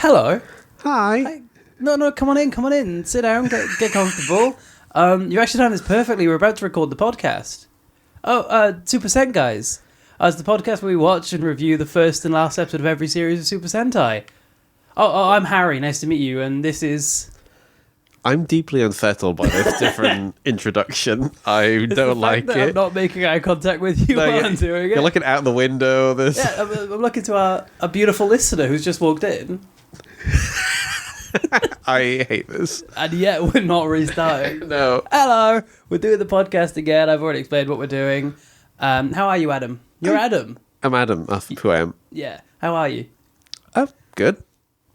hello. Hi. No, come on in. Sit down, get comfortable. You actually timed this perfectly. We're about to record the podcast. Super Sen Guys. It's the podcast where we watch and review the first and last episode of every series of Super Sentai. I'm Harry. Nice to meet you. And this is... I'm deeply unsettled by this different introduction. I don't like it. I'm not making eye contact with you while I'm doing it. You're looking out the window. Yeah, I'm looking to a beautiful listener who's just walked in. I hate this. And yet we're not restarting. No. Hello. We're doing the podcast again. I've already explained what we're doing. How are you, Adam? You're Adam. I'm Adam. That's who I am. Yeah. How are you? Oh, good.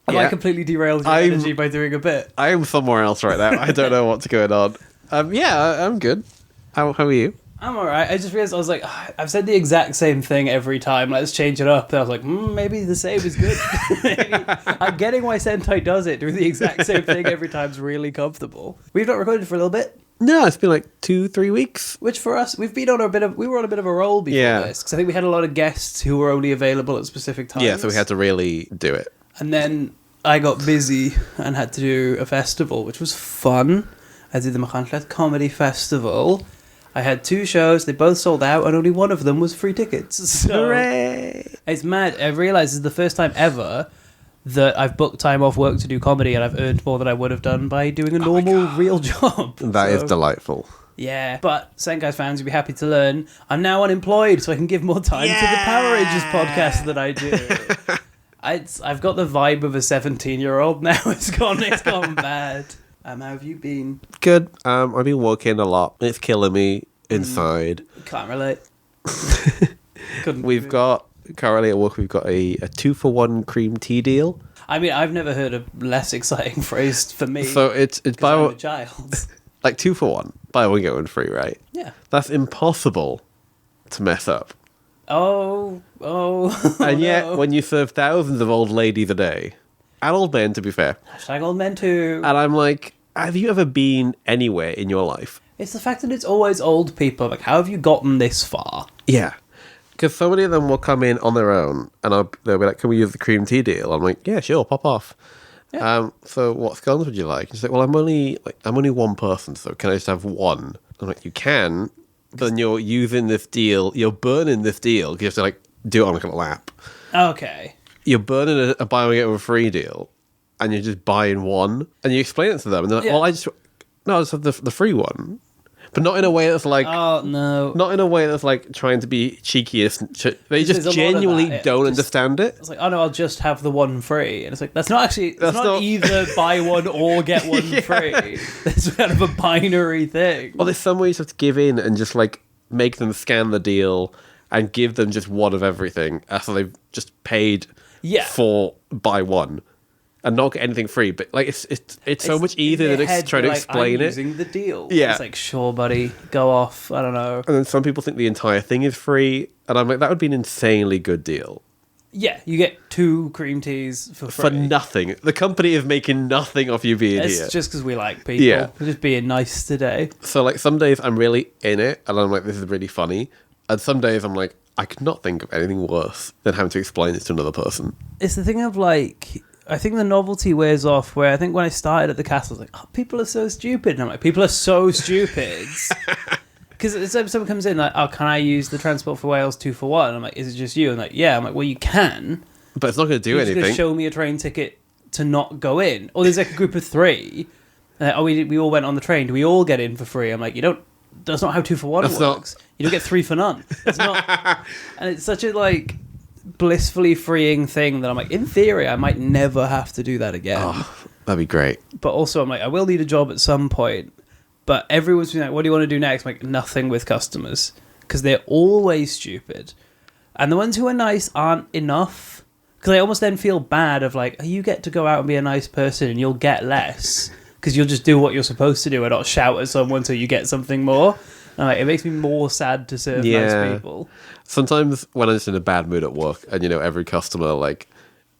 Have I completely derailed your energy by doing a bit? I am somewhere else right now. I don't know what's going on. I'm good. How are you? I'm alright. I just realised I was like, I've said the exact same thing every time. Let's change it up. And I was like, maybe the same is good. I'm getting why Sentai does it. Doing the exact same thing every time is really comfortable. We've not recorded for a little bit. No, it's been like 2-3 weeks. Which for us, we were on a bit of a roll before this. Because I think we had a lot of guests who were only available at specific times. Yeah, so we had to really do it. And then I got busy and had to do a festival, which was fun. I did the Machanchlet Comedy Festival. I had 2 shows, they both sold out, and only one of them was free tickets. So hooray! It's mad. I realised this is the first time ever that I've booked time off work to do comedy, and I've earned more than I would have done by doing a normal, real job. That is delightful. Yeah, but Senkai fans would be happy to learn I'm now unemployed, so I can give more time to the Power Rangers podcast that I do. I've got the vibe of a 17-year-old now. It's gone bad. How have you been? Good. I've been working a lot. It's killing me inside. Can't relate. Currently at work, we've got a 2-for-1 cream tea deal. I mean, I've never heard a less exciting phrase for me. So it's buy I'm a child. Like 2-for-1, buy one get one free, right? Yeah. That's impossible to mess up. Oh. And yet, when you serve thousands of old ladies a day, and old men, to be fair. Hashtag old men too. And I'm like, have you ever been anywhere in your life? It's the fact that it's always old people. Like, how have you gotten this far? Yeah. Because so many of them will come in on their own, and they'll be like, can we use the cream tea deal? I'm like, yeah, sure, pop off. Yeah. So what scones would you like? She's like, well, I'm only one person, so can I just have one? I'm like, you can, but then you're using this deal, you're burning this deal, because you have to like do it on like a lap. Okay. You're burning a buy one get one free deal, and you're just buying one, and you explain it to them, and they're like, well, I just have the free one. But not in a way that's like... Oh, no. Not in a way that's like trying to be cheekiest. They just genuinely don't understand it. It's like, oh no, I'll just have the one free. And it's like, that's not either buy one or get one free. That's kind of a binary thing. Well, there's some ways you have to give in and just like make them scan the deal and give them just one of everything. So they've just paid for buy one. And not get anything free, but like it's so much easier than trying to explain it. Using the deal, yeah. It's like, sure, buddy, go off. I don't know. And then some people think the entire thing is free, and I'm like, that would be an insanely good deal. Yeah, you get 2 cream teas for free. For nothing. The company is making nothing off you being here. It's just because we like people. Yeah. We're just being nice today. So like some days I'm really in it, and I'm like, this is really funny. And some days I'm like, I could not think of anything worse than having to explain this to another person. It's the thing of like... I think the novelty wears off, where I think when I started at the castle, I was like, oh, people are so stupid. And I'm like, people are so stupid. Because someone comes in like, oh, can I use the Transport for Wales 2-for-1? I'm like, is it just you? And like, yeah. I'm like, well, you can. But it's not going to do anything. You're just going to show me a train ticket to not go in. Or there's like a group of 3. We all went on the train. Do we all get in for free? I'm like, that's not how 2-for-1 works. You don't get 3 for none. That's not. And it's such a like... blissfully freeing thing that I'm like, in theory I might never have to do that again. Oh, that'd be great. But also I'm like, I will need a job at some point, but everyone's been like, what do you want to do next? I'm like, nothing with customers, because they're always stupid, and the ones who are nice aren't enough, because I almost then feel bad of like, you get to go out and be a nice person and you'll get less because you'll just do what you're supposed to do and not shout at someone till you get something more. It makes me more sad to serve nice people. Sometimes when I'm just in a bad mood at work, and every customer, like,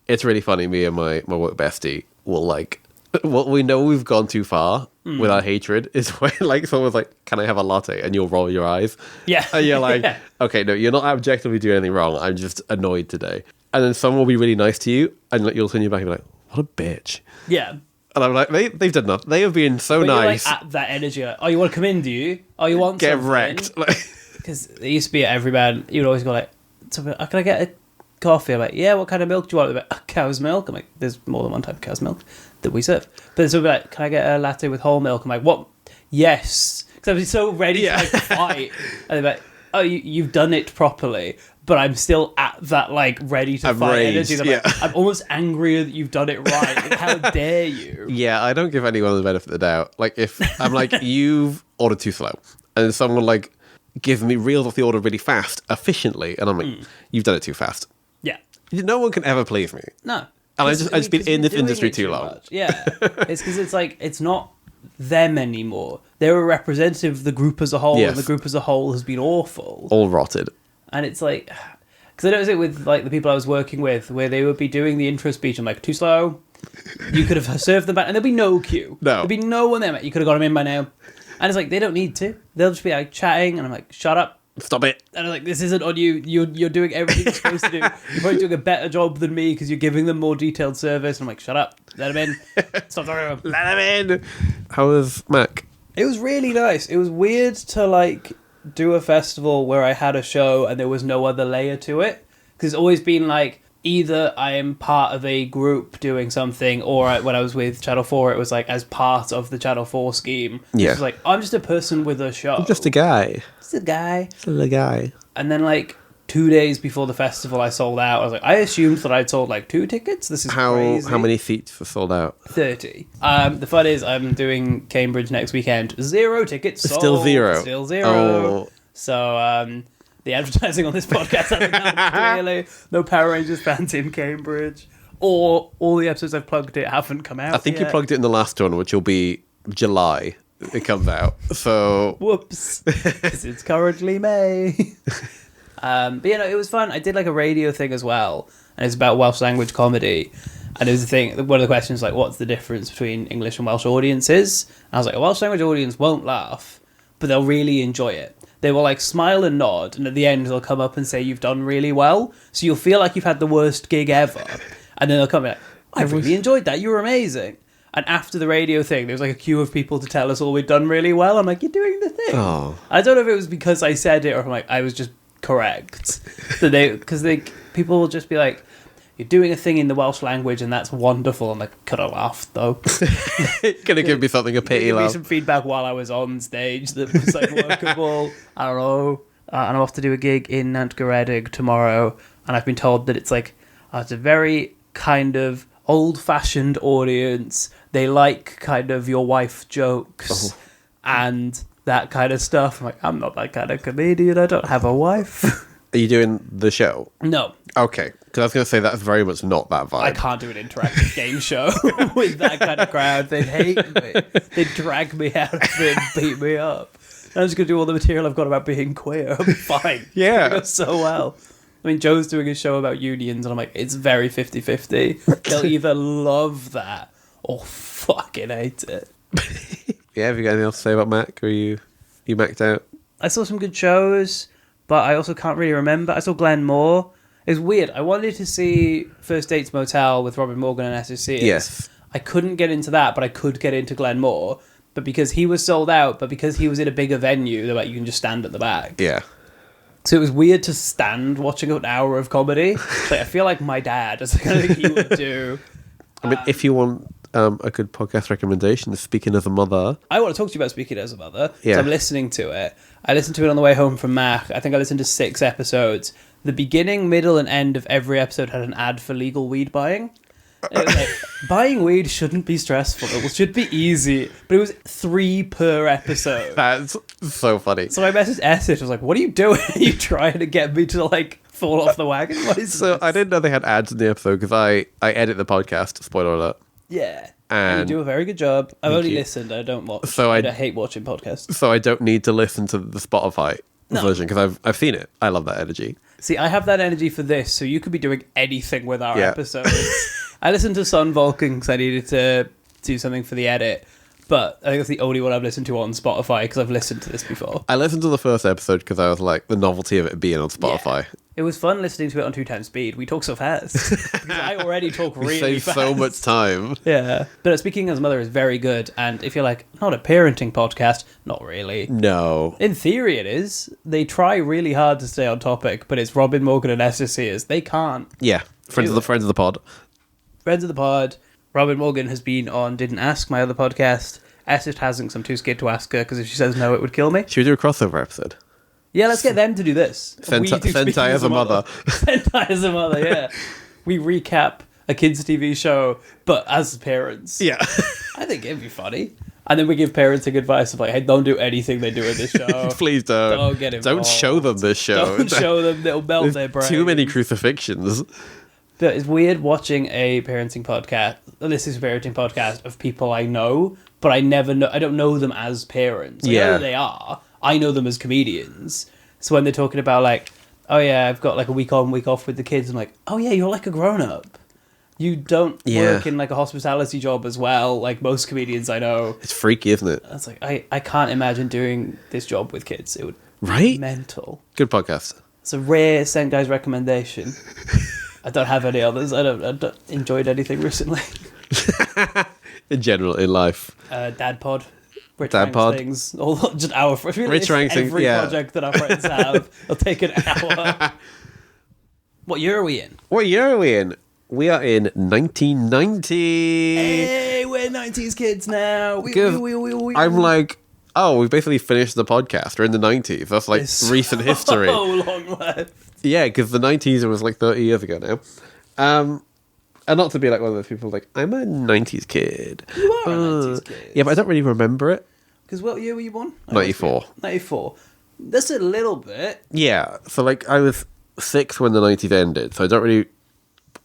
it's really funny. Me and my work bestie will like, what we know we've gone too far with our hatred is when like someone's like, "Can I have a latte?" and you'll roll your eyes. Yeah, and you're like, "Okay, no, you're not objectively doing anything wrong. I'm just annoyed today." And then someone will be really nice to you, and like, you'll turn your back and be like, what a bitch. Yeah. And I'm like, they've done nothing. They have been so But nice. you're like at that energy. Like, oh, you want to come in, do you? Oh, you want Get something? wrecked. Because it used to be at every band, you'd always go like, can I get a coffee? I'm like, yeah, what kind of milk do you want? They're like, cow's milk. I'm like, there's more than one type of cow's milk that we serve. But so like, can I get a latte with whole milk? I'm like, what? Yes. Because I was so ready to like fight. And they're like, oh, you've done it properly. But I'm still at that like ready to fight raged, energy. Like, I'm almost angrier that you've done it right. Like, how dare you? Yeah, I don't give anyone the benefit of the doubt. Like, if I'm like, you've ordered too slow, and someone like gives me reels off the order really fast, efficiently, and I'm like, you've done it too fast. Yeah. No one can ever please me. No. And I've just been in this industry too long. Much. Yeah. It's because it's like, it's not them anymore. They're a representative of the group as a whole, Yes. and the group as a whole has been awful. All rotted. And it's like, because I noticed it with like the people I was working with, where they would be doing the intro speech. I'm like, too slow. You could have served them back, and there'd be no queue. No. There'd be no one there. Mate. You could have got them in by now. And it's like, they don't need to. They'll just be like chatting, and I'm like, shut up. Stop it. And I'm like, this isn't on you. You're doing everything you're supposed to do. You're probably doing a better job than me because you're giving them more detailed service. And I'm like, shut up. Let them in. Stop talking to them. Let them in. How was Mac? It was really nice. It was weird to like do a festival where I had a show and there was no other layer to it. Because it's always been like, either I am part of a group doing something, or when I was with Channel 4, it was like as part of the Channel 4 scheme. Yeah. It was like, I'm just a person with a show. I'm just a guy. Just a guy. Just a guy. And then like 2 days before the festival, I sold out. I was like, I assumed that I'd sold like 2 tickets. This is crazy. How many seats were sold out? 30. The fun is I'm doing Cambridge next weekend. 0 tickets sold. Still 0. Still 0. Oh. So the advertising on this podcast hasn't helped, really. No Power Rangers fans in Cambridge. Or all the episodes I've plugged it haven't come out I think you yet. plugged it in the last one, which will be July. It comes out. So Whoops. Because it's currently May. But you know, it was fun. I did like a radio thing as well. And it's about Welsh language comedy. And it was the thing, one of the questions like, what's the difference between English and Welsh audiences? And I was like, a Welsh language audience won't laugh, but they'll really enjoy it. They will like smile and nod, and at the end they'll come up and say you've done really well. So you'll feel like you've had the worst gig ever, and then they'll come and like, I really enjoyed that. You were amazing. And after the radio thing, there was like a queue of people to tell us all we'd done really well. I'm like, you're doing the thing. Oh. I don't know if it was because I said it or if I'm like I was just correct. Because people will just be like, you're doing a thing in the Welsh language and that's wonderful. I'm like, could have laughed though. Gonna give me something a pity Give me laugh. some feedback while I was on stage that was like workable. I don't know. And I'm off to do a gig in Nantgaredig tomorrow, and I've been told that it's like it's a very kind of old-fashioned audience. They like kind of your wife jokes and that kind of stuff. I'm like, I'm not that kind of comedian. I don't have a wife. Are you doing the show? No. Okay, because I was going to say that's very much not that vibe. I can't do an interactive game show with that kind of crowd. They'd hate me. They'd drag me out of it and beat me up. I'm just going to do all the material I've got about being queer. I'll be fine. Yeah. It goes so well. I mean, Joe's doing a show about unions, and I'm like, it's very 50-50. They'll either love that or fucking hate it. Yeah, have you got anything else to say about Mac? Or you Mac'd out? I saw some good shows, but I also can't really remember. I saw Glenn Moore. It was weird. I wanted to see First Dates Motel with Robin Morgan and SSC. Yes. I couldn't get into that, but I could get into Glenn Moore. But because he was sold out, but because he was in a bigger venue, they're like, you can just stand at the back. Yeah. So it was weird to stand watching an hour of comedy. Like, I feel like my dad is the kind of thing he would do. I mean, if you want a good podcast recommendation, Speaking as a Mother. I want to talk to you about Speaking as a Mother. Yeah. So I'm listening to it. I listened to it on the way home from Mac. I think I listened to 6 episodes. The beginning, middle, and end of every episode had an ad for legal weed buying. And it was like, buying weed shouldn't be stressful. It should be easy. But it was 3 per episode. That's so funny. So I messaged Essex. I was like, what are you doing? Are you trying to get me to, like, fall off the wagon? What is So this? I didn't know they had ads in the episode because I edit the podcast, spoiler alert. Yeah. And you do a very good job. I've Thank only you. listened. I don't watch. So I I- don't hate watching podcasts. So I don't need to listen to the Spotify version because I've seen it. I love that energy. See, I have that energy for this, so you could be doing anything with our Yeah. episodes. I listened to Sun Vulcan because I needed to do something for the edit, but I think it's the only one I've listened to on Spotify because I've listened to this before. I listened to the first episode because I was like, the novelty of it being on Spotify. It was fun listening to it on 2 times speed. We talk so fast. Because I already talk We really save fast. so much time. Yeah. But Speaking as a Mother is very good. And if you're like, not a parenting podcast, not really. No. In theory, it is. They try really hard to stay on topic, but it's Robin, Morgan, and Esther Sears. They can't. Yeah. Friends of the pod. Friends of the pod. Robin Morgan has been on Didn't Ask, my other podcast. Esther hasn't, because I'm too scared to ask her, because if she says no, it would kill me. Should we do a crossover episode? Yeah, let's get them to do this. Sentai as a mother. Sentai as a mother, yeah. We recap a kids' TV show, but as parents. Yeah. I think it'd be funny. And then we give parenting advice of like, hey, don't do anything they do in this show. Please don't. Don't get involved. Don't show them this show. Don't show them, it'll melt their brain. Too many crucifixions. But it's weird watching a parenting podcast. This is a parenting podcast of people I know, but I don't know them as parents. I know who they are. I know them as comedians. So when they're talking about like, oh yeah, I've got like a week on, week off with the kids, I'm like, oh yeah, you're like a grown-up. You don't work in like a hospitality job as well, like most comedians I know. It's freaky, isn't it? It's like, I can't imagine doing this job with kids. It would be mental. Good podcast. It's a rare Sent Guys recommendation. I don't have any others. I don't enjoyed anything recently. In general, in life. Dad Pod. Rich Dad ranks Pod. Things. All just our friends. Rich ranks things, every yeah. project that our friends have. It'll take an hour. What year are we in? What year are we in? We are in 1990. Hey, we're 90s kids now. I'm like, oh, we've basically finished the podcast. We're in the 90s. That's like recent history. Oh, long left. Yeah, because the 90s was like 30 years ago now. And not to be like one of those people like, I'm a 90s kid. You are a 90s kid. Yeah, but I don't really remember it. Because what year were you born? 94. 94. That's a little bit. Yeah, so like I was 6 when the 90s ended, so I don't really...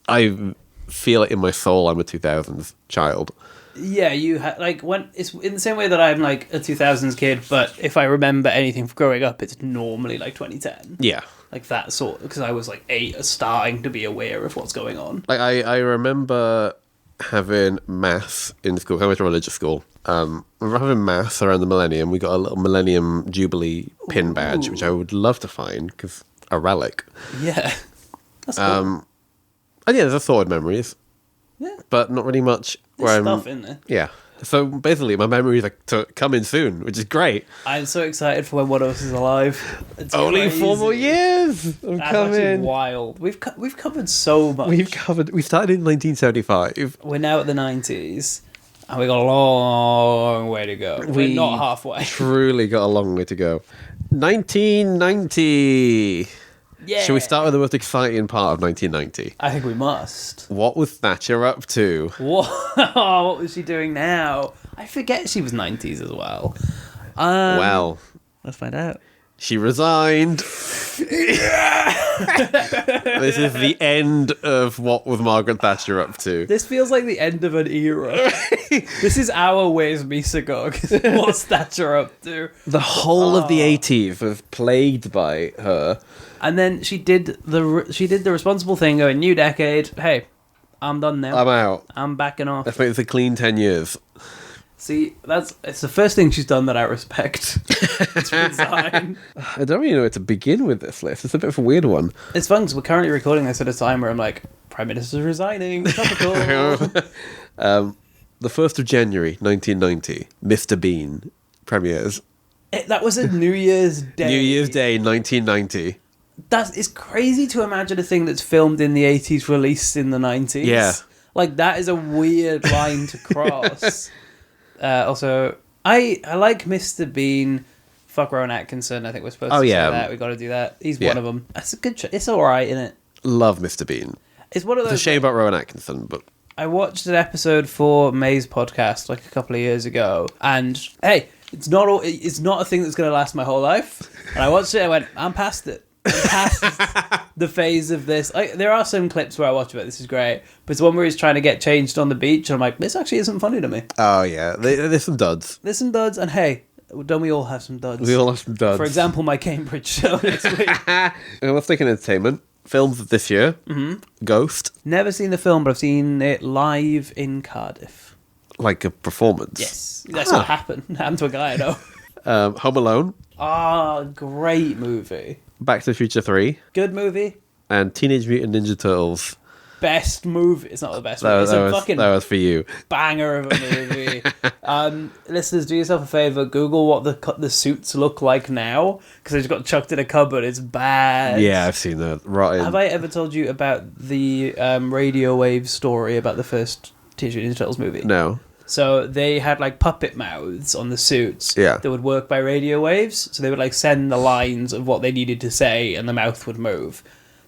I feel it in my soul I'm a 2000s child. Yeah, you like when it's in the same way that I'm like a 2000s kid, but if I remember anything from growing up, it's normally like 2010. Yeah. Like that sort, because I was like 8, starting to be aware of what's going on. Like I remember having maths in school. I went to religious school. I remember having maths around the millennium. We got a little Millennium Jubilee pin badge, which I would love to find because a relic. Yeah, that's cool. And yeah, there's assorted memories. Yeah, but not really much. There's stuff in there. Yeah. So basically, my memories are to come in soon, which is great. I'm so excited for when one of us is alive. It's only crazy. 4 more years. That's actually wild. We've covered so much. We started in 1975. We're now at the 90s, and we got a long way to go. We're not halfway. Truly got a long way to go. 1990. Yeah. Should we start with the most exciting part of 1990? I think we must. What was Thatcher up to? What was she doing now? I forget she was 90s as well. Well, let's find out. She resigned. This is the end of what was Margaret Thatcher up to. This feels like the end of an era. This is our Where's Misagog. What's Thatcher up to? The whole of the 80s was plagued by her. And then she did the responsible thing, going, new decade. Hey, I'm done now. I'm out. I'm backing off. Let's make this a clean 10 years. See, it's the first thing she's done that I respect. It's resign. I don't really know where to begin with this list. It's a bit of a weird one. It's fun because we're currently recording this at a time where I'm like, Prime Minister's resigning. Topical. The 1st of January, 1990, Mr. Bean premieres. That was a New Year's Day. New Year's Day, 1990. It's crazy to imagine a thing that's filmed in the 80s released in the 90s. Yeah. Like, that is a weird line to cross. Also, I like Mr. Bean. Fuck Rowan Atkinson. I think we're supposed to say that. We got to do that. He's one of them. That's a good show. It's all right, isn't it? Love Mr. Bean. It's one of those. It's a shame about Rowan Atkinson, but I watched an episode for May's podcast like a couple of years ago, and hey, it's not a thing that's going to last my whole life. And I watched it. I went, I'm past it. I'm past the phase of this. There are some clips where I watch it. This is great, but it's one where he's trying to get changed on the beach, and I'm like, this actually isn't funny to me. Oh yeah, there's some duds. There's some duds, and hey, don't we all have some duds? We all have some duds. For example, my Cambridge show next week. Let's take an entertainment. Films of this year. Mm-hmm. Ghost. Never seen the film, but I've seen it live in Cardiff. Like a performance. Yes, that's what happened. Happened to a guy I know. Home Alone. Ah, great movie. Back to the Future 3, Good movie. and Teenage Mutant Ninja Turtles. Best movie. It's not the best movie. It's a fucking that was for you. banger of a movie. Listeners, do yourself a favor. Google what the suits look like now, because they just got chucked in a cupboard. It's bad. Yeah, I've seen that. Right. Have I ever told you about the radio wave story about the first Teenage Mutant Ninja Turtles movie? No. So they had like puppet mouths on the suits that would work by radio waves. So they would like send the lines of what they needed to say, and the mouth would move.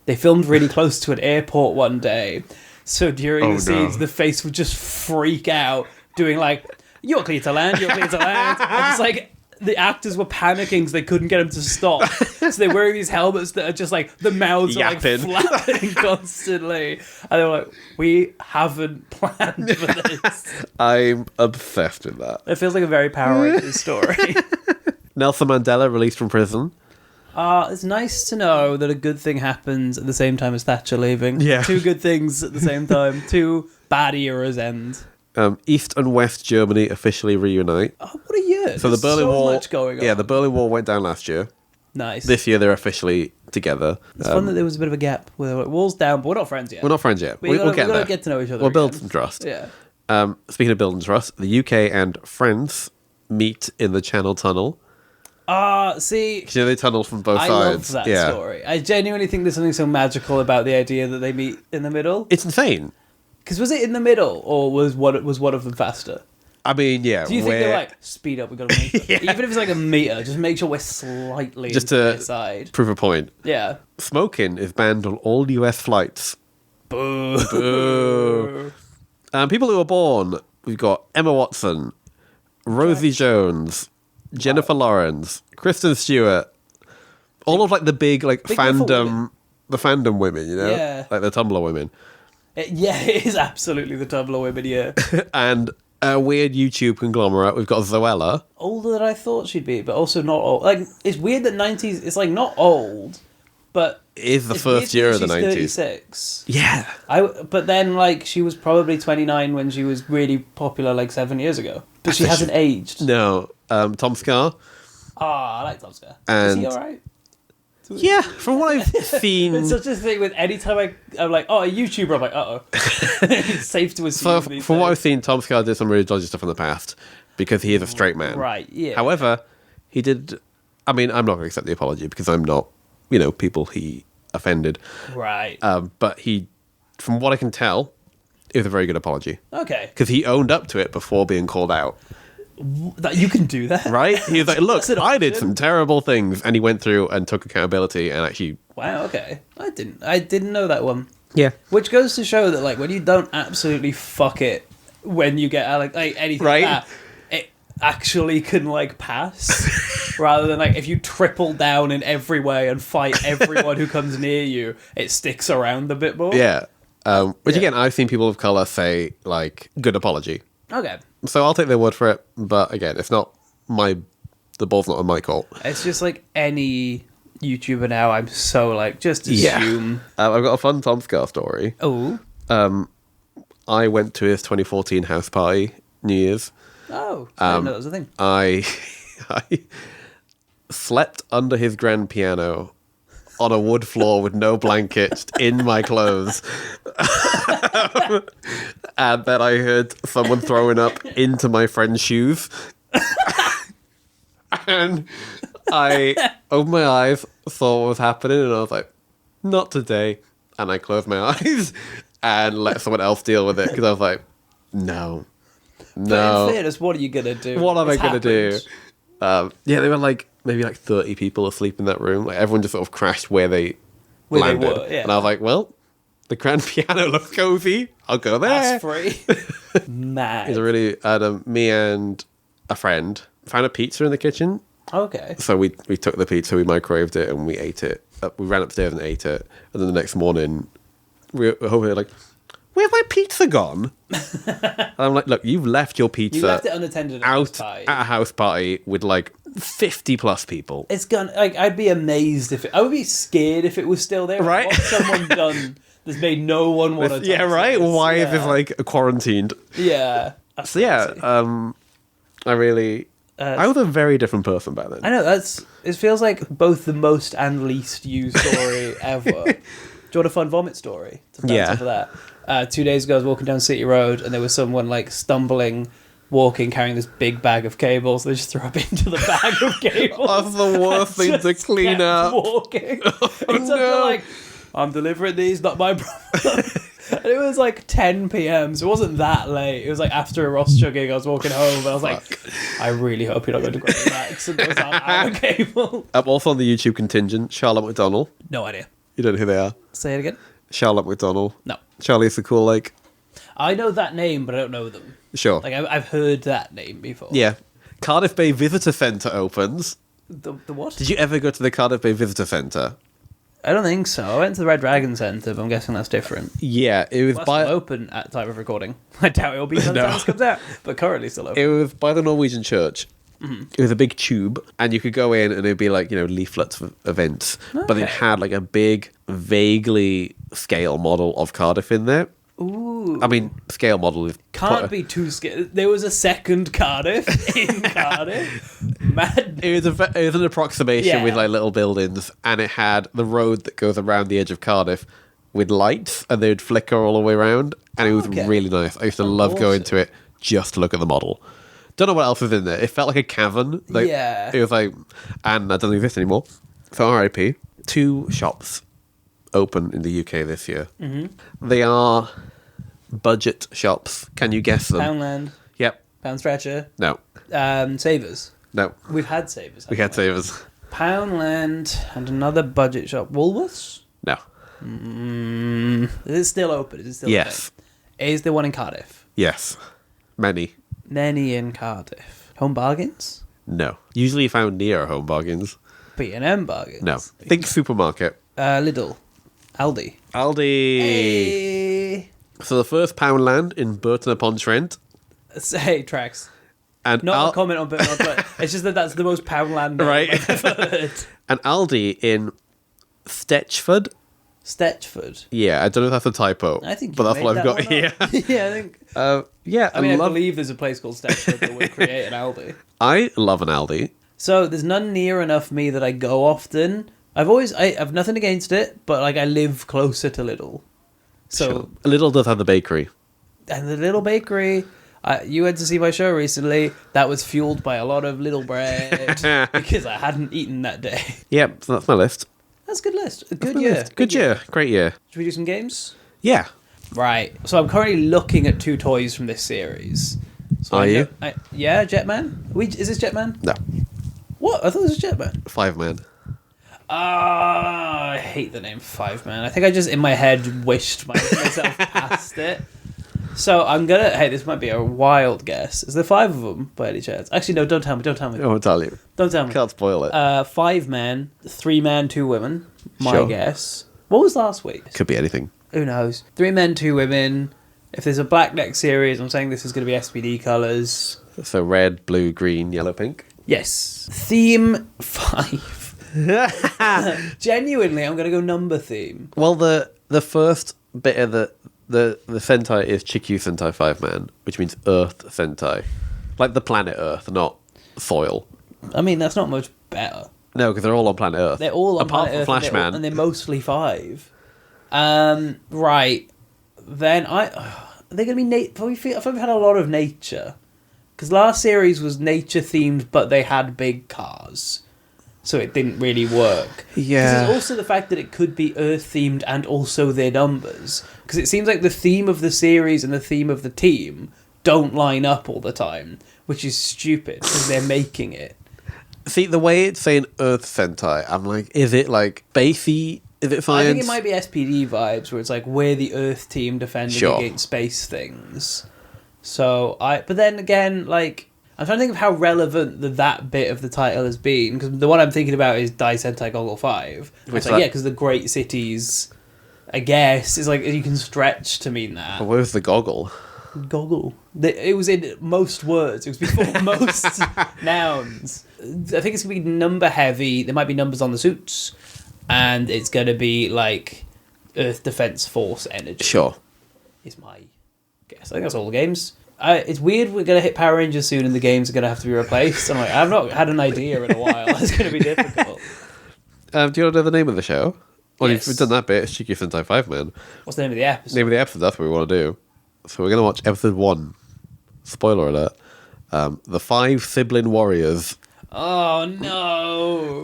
They filmed really close to an airport one day, so during the scenes, the face would just freak out, doing like, "You're clear to land, you're clear to land." And just like the actors were panicking, so they couldn't get them to stop. So they're wearing these helmets that are just like the mouths Yapping. are like flapping constantly, and they were like, "We haven't planned for this." I'm obsessed with that. It feels like a very Power Rangers story. Nelson Mandela released from prison. It's nice to know that a good thing happens at the same time as Thatcher leaving. Yeah. Two good things at the same time. Two bad eras end. East and West Germany officially reunite. Oh, what a year. So There's the Berlin Wall. much going on. Yeah, the Berlin Wall went down last year. Nice. This year they're officially together. It's fun that there was a bit of a gap where like, wall's down, but we're not friends yet. We're not friends yet. We'll get there. We've got to get to know each other. We'll build again. some trust. Yeah. Speaking of building trust, the UK and France meet in the Channel Tunnel. See, 'Cause, you know, they tunnel from both I sides. love that story. I genuinely think there's something so magical about the idea that they meet in the middle. It's insane. Because was it in the middle, or was one of them faster? I mean, yeah. Do you think they're like, speed up, we got to make it? Even if it's like a meter, just make sure we're slightly just to to their side. prove a point? Yeah. Smoking is banned on all US flights. Boo. Boo. People who are born, we've got Emma Watson, Rosie Jones, Jennifer Lawrence, Kristen Stewart, all of like the big fandom, the fandom women, you know, like the Tumblr women. It is absolutely the Tumblr women, yeah. And a weird YouTube conglomerate, we've got Zoella. Older than I thought she'd be, but also not old. Like, it's weird that 90s, it's like not old, but... It is the first year of the 90s. 36. Yeah. But then, like, she was probably 29 when she was really popular, like, 7 years ago. But she hasn't aged. No. Tom Scar. I like Tom Scar. And is he alright? Yeah, from what I've seen... It's such a thing with any time I'm like, a YouTuber, I'm like, uh-oh. It's safe to assume From what I've seen, Tom Scar did some really dodgy stuff in the past because he is a straight man. Right, yeah. However, he did... I mean, I'm not going to accept the apology because I'm not, people he offended. Right. But he, from what I can tell, it was a very good apology. Okay. Because he owned up to it before being called out. That you can do that? Right? He was like, look, I did option. some terrible things. And he went through and took accountability and actually... Wow, okay. I didn't know that one. Yeah. Which goes to show that, like, when you don't absolutely fuck it when you get like anything Right. like that, it actually can, like, pass. Rather than, like, if you triple down in every way and fight everyone who comes near you, it sticks around a bit more. Yeah. Which, again, I've seen people of colour say, like, good apology. Okay. So I'll take their word for it. But, again, it's not the ball's not on my court. It's just like any YouTuber now, I'm so, like, just assume. I've got a fun Tom Scar story. Oh. I went to his 2014 house party, New Year's. Oh. I didn't know that was a thing. I slept under his grand piano on a wood floor with no blanket in my clothes. And then I heard someone throwing up into my friend's shoes. And I opened my eyes, saw what was happening, and I was like, not today. And I closed my eyes and let someone else deal with it because I was like, no. But in fairness, what are you going to do? What am I It's going to do? happened. Yeah, they were like maybe like 30 people asleep in that room. Like everyone just sort of crashed where they landed. were, yeah. And I was like, well, the grand piano looks cozy. I'll go there. That's free. Mad. It's a really, me and a friend found a pizza in the kitchen. Okay. So we took the pizza, we microwaved it, and we ate it. We ran upstairs and ate it. And then the next morning, we were over here like, where's my pizza gone? And I'm like, look, you've left your pizza You left it unattended out at a house party with like 50 plus people. It's gonna. Like, I'd be amazed if I would be scared if it was still there. Right? What's someone done that's made no one want to? Yeah, right. This? Why is this like quarantined? Yeah. So yeah, I really I was a very different person back then. I know, it feels like both the most and least used story ever. Do you want a fun vomit story? Yeah. For that. 2 days ago, I was walking down City Road, and there was someone like stumbling, walking, carrying this big bag of cables. They just threw up into the bag of cables. That's the worst thing to clean up. Walking. Oh, Except like, I'm delivering these, not my problem. And it was like 10 p.m, so it wasn't that late. It was like after a Ross chugging, I was walking home, and I was like, I really hope you're not going to grab Max and those aren't cable. I'm also on the YouTube contingent, Charlotte McDonnell. No idea. You don't know who they are? Say it again. Charlotte McDonnell. No. Charlie's the cool, like... I know that name, but I don't know them. Sure. Like, I've heard that name before. Yeah. Cardiff Bay Visitor Centre opens. The what? Did you ever go to the Cardiff Bay Visitor Centre? I don't think so. I went to the Red Dragon Centre, but I'm guessing that's different. Yeah, it was Well, still open at the time of recording. I doubt it'll be by the time this comes out, but currently still open. It was by the Norwegian church. Mm-hmm. It was a big tube, and you could go in, and it'd be like, leaflets of events. Okay. But it had like a big, vaguely scale model of Cardiff in there. Ooh. I mean, scale model is... Can't be too scale. There was a second Cardiff in Cardiff. Mad. It was an approximation with like little buildings, and it had the road that goes around the edge of Cardiff with lights, and they would flicker all the way around, and it was really nice. I used to love going to it just to look at the model. Don't know what else was in there. It felt like a cavern. Like, it was like, and that doesn't exist anymore. So RIP. 2 shops open in the UK this year. Mm-hmm. They are budget shops. Can you guess them? Poundland. Yep. Pound Stretcher. No. Savers. No. We've had Savers. We had Savers. Poundland and another budget shop. Woolworths? No. Is it still open? Is it still yes. open? Is there one in Cardiff? Yes. Many. Many in Cardiff. Home Bargains? No. Usually found near Home Bargains. B&M Bargains? No. Think supermarket. Lidl. Aldi. Hey. So the first Poundland in Burton-upon-Trent. Hey, tracks. And Not a comment on Burton-upon-Trent. It's just that's the most Poundland right. I've ever heard. And Aldi in Stetchford. Stetchford. Yeah, I don't know if that's a typo. I think, but that's what I've got here. Yeah, I think. I believe there's a place called Stetchford that would create an Aldi. I love an Aldi. So there's none near enough me that I go often. I've nothing against it, but like I live closer to Lidl. So sure. Lidl does have the bakery. And the little bakery, you went to see my show recently. That was fueled by a lot of little bread because I hadn't eaten that day. Yep, so that's my list. That's a good list. A good year. Good year. Great year. Should we do some games? Yeah. Right. So I'm currently looking at 2 toys from this series. So Are you? Yeah, Jetman. Is this Jetman? No. What? I thought this was Jetman. Fiveman. I hate the name Fiveman. I think I just in my head wished myself past it. So I'm gonna. Hey, this might be a wild guess. Is there 5 of them by any chance? Actually, no. Don't tell me. Don't tell me. I won't tell you. Don't tell me. Can't spoil it. 5 men, 3 men, 2 women. My Sure. guess. What was last week? Could be anything. Who knows? 3 men, 2 women. If there's a black neck series, I'm saying this is going to be SPD colours. So red, blue, green, yellow, pink. Yes. Theme 5. Genuinely, I'm going to go number theme. Well, the first bit of the Sentai is Chikyu Sentai 5-man, which means Earth Sentai. Like the planet Earth, not soil. I mean, that's not much better. No, because they're all on planet Earth. They're all on apart planet from Earth, Flashmen. and they're mostly 5. Right. Then are they going to be I feel we've had a lot of nature. Because last series was nature themed, but they had big cars. So it didn't really work. Yeah. Because there's also the fact that it could be Earth themed and also their numbers. Because it seems like the theme of the series and the theme of the team don't line up all the time, which is stupid because they're making it. See, the way it's saying Earth Sentai, I'm like, is it like spacey? Is it science? I think it might be SPD vibes, where it's like we're the Earth team defending against space things. So but then again, like I'm trying to think of how relevant that bit of the title has been, because the one I'm thinking about is Dai Sentai Goggle 5. It's like, yeah, because the great cities, I guess, is like you can stretch to mean that. But where's the goggle? Goggle. It was in most words. It was before most nouns. I think it's going to be number heavy. There might be numbers on the suits. And it's going to be like Earth Defense Force energy. Sure. Is my guess. I think that's all the games. It's weird we're going to hit Power Rangers soon and the games are going to have to be replaced. I'm like, I've not had an idea in a while. It's going to be difficult. Do you want to know the name of the show? Well, Yes. you've done that bit. It's Cheeky Sentai Fiveman. What's the name of the episode? Name of the episode, that's what we want to do. So we're going to watch episode 1. Spoiler alert. The 5 Sibling Warriors. Oh, no.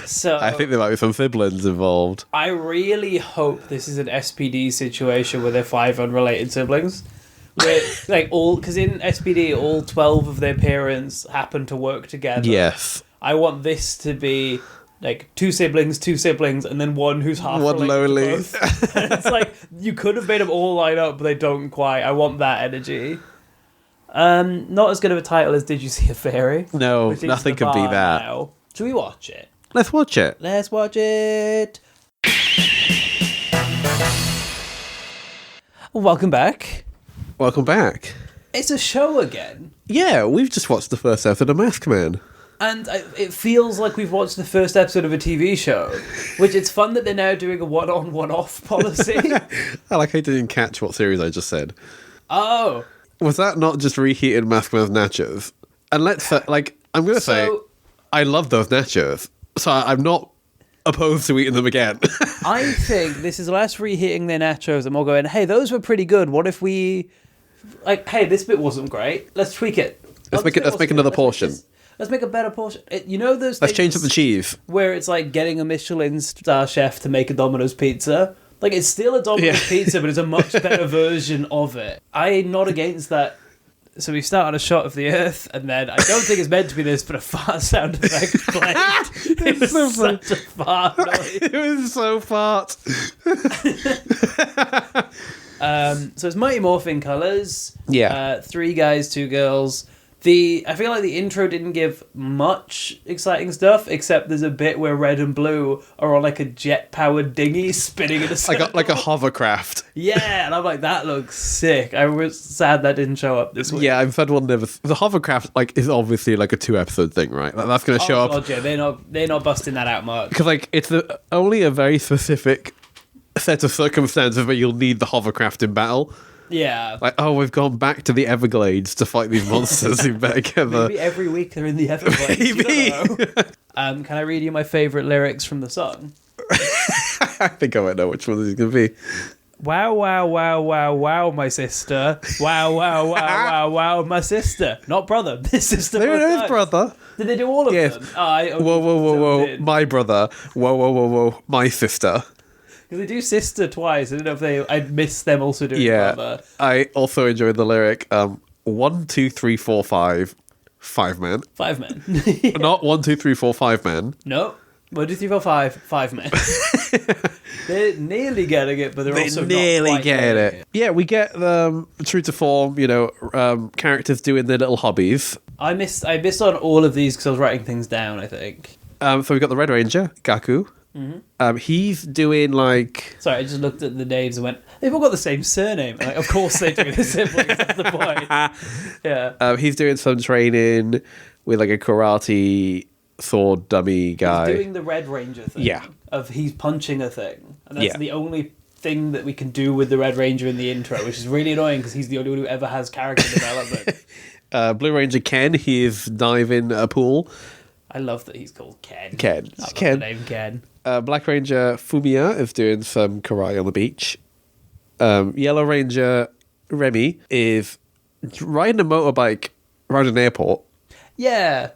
So I think there might be some siblings involved. I really hope this is an SPD situation where they're 5 unrelated siblings. Where, like, because in SPD, all 12 of their parents happen to work together. Yes. I want this to be like 2 siblings, and then one who's half One related lonely. to both. And it's like, you could have made them all line up, but they don't quite. I want that energy. Not as good of a title as Did You See a Fairy? No, which is nothing the could be bar that. now. Should we watch it? Let's watch it. Let's watch it. Welcome back. Welcome back. It's a show again. Yeah, we've just watched the first episode of Mask Man. And it feels like we've watched the first episode of a TV show, which it's fun that they're now doing a one-on, one-off policy. I like how you didn't catch what series I just said. Oh. Was that not just reheated Mask Man's nachos? And let's say, I'm going to say, I love those nachos, so I'm not opposed to eating them again. I think this is less reheating their nachos and more going, hey, those were pretty good. What if we... hey, this bit wasn't great. Let's tweak it. Let's make another portion. Let's make a better portion. You know those Let's things change up the cheese. where it's like getting a Michelin star chef to make a Domino's pizza? Like, it's still a Domino's pizza, but it's a much better version of it. I'm not against that. So we start on a shot of the Earth, and then I don't think it's meant to be this, but a fart sound effect played. It was so such a fart noise. It was so fart. So it's Mighty Morphin colours. Yeah. 3 guys, 2 girls. I feel like the intro didn't give much exciting stuff, except there's a bit where Red and Blue are on like a jet-powered dinghy spinning in a I circle. got like a hovercraft. Yeah, and I'm like, that looks sick. I was sad that didn't show up this week. Yeah, I've had one never. The hovercraft is obviously like a 2-episode thing, right? Like, that's going to show up God, yeah, they're not busting that out much. because it's only a very specific set of circumstances where you'll need the hovercraft in battle. Yeah. Like, oh, we've gone back to the Everglades to fight these monsters. You better get the... Maybe every week they're in the Everglades. Maybe. You don't know. Can I read you my favourite lyrics from the song? I think I might know which one this is going to be. Wow, wow, wow, wow, wow, my sister. Wow, wow, wow, wow, wow, my sister. Not brother, this sister. There it is, brother. Did they do all of Yes. them? Whoa, whoa, whoa, whoa. My brother. Whoa, whoa, whoa, whoa. My sister. Because they do sister twice. I don't know if I'd miss them also doing brother. I also enjoyed the lyric 1, 2, 3, 4, 5 Fiveman. Fiveman. Not 1, 2, 3, 4, 5 No. 1, 2, 3, 4, 5. Fiveman. They're nearly getting it, but they're also nearly not quite get getting it. Yeah, we get true to form, characters doing their little hobbies. I missed on all of these because I was writing things down, I think. So we've got the Red Ranger, Gaku. Mm-hmm. He's doing like... Sorry, I just looked at the names and went, they've all got the same surname. Like, of course they do. The siblings, that's the point. Yeah. He's doing some training with like a karate sword dummy guy. He's doing the Red Ranger thing. Yeah. Of he's punching a thing. And that's Yeah. the only thing that we can do with the Red Ranger in the intro, which is really annoying because he's the only one who ever has character development. Blue Ranger Ken, he is diving a pool. I love that he's called Ken. Ken. I love Ken. the name Ken. Black Ranger Fumiya is doing some karate on the beach. Yellow Ranger Remy is riding a motorbike around an airport. Yeah.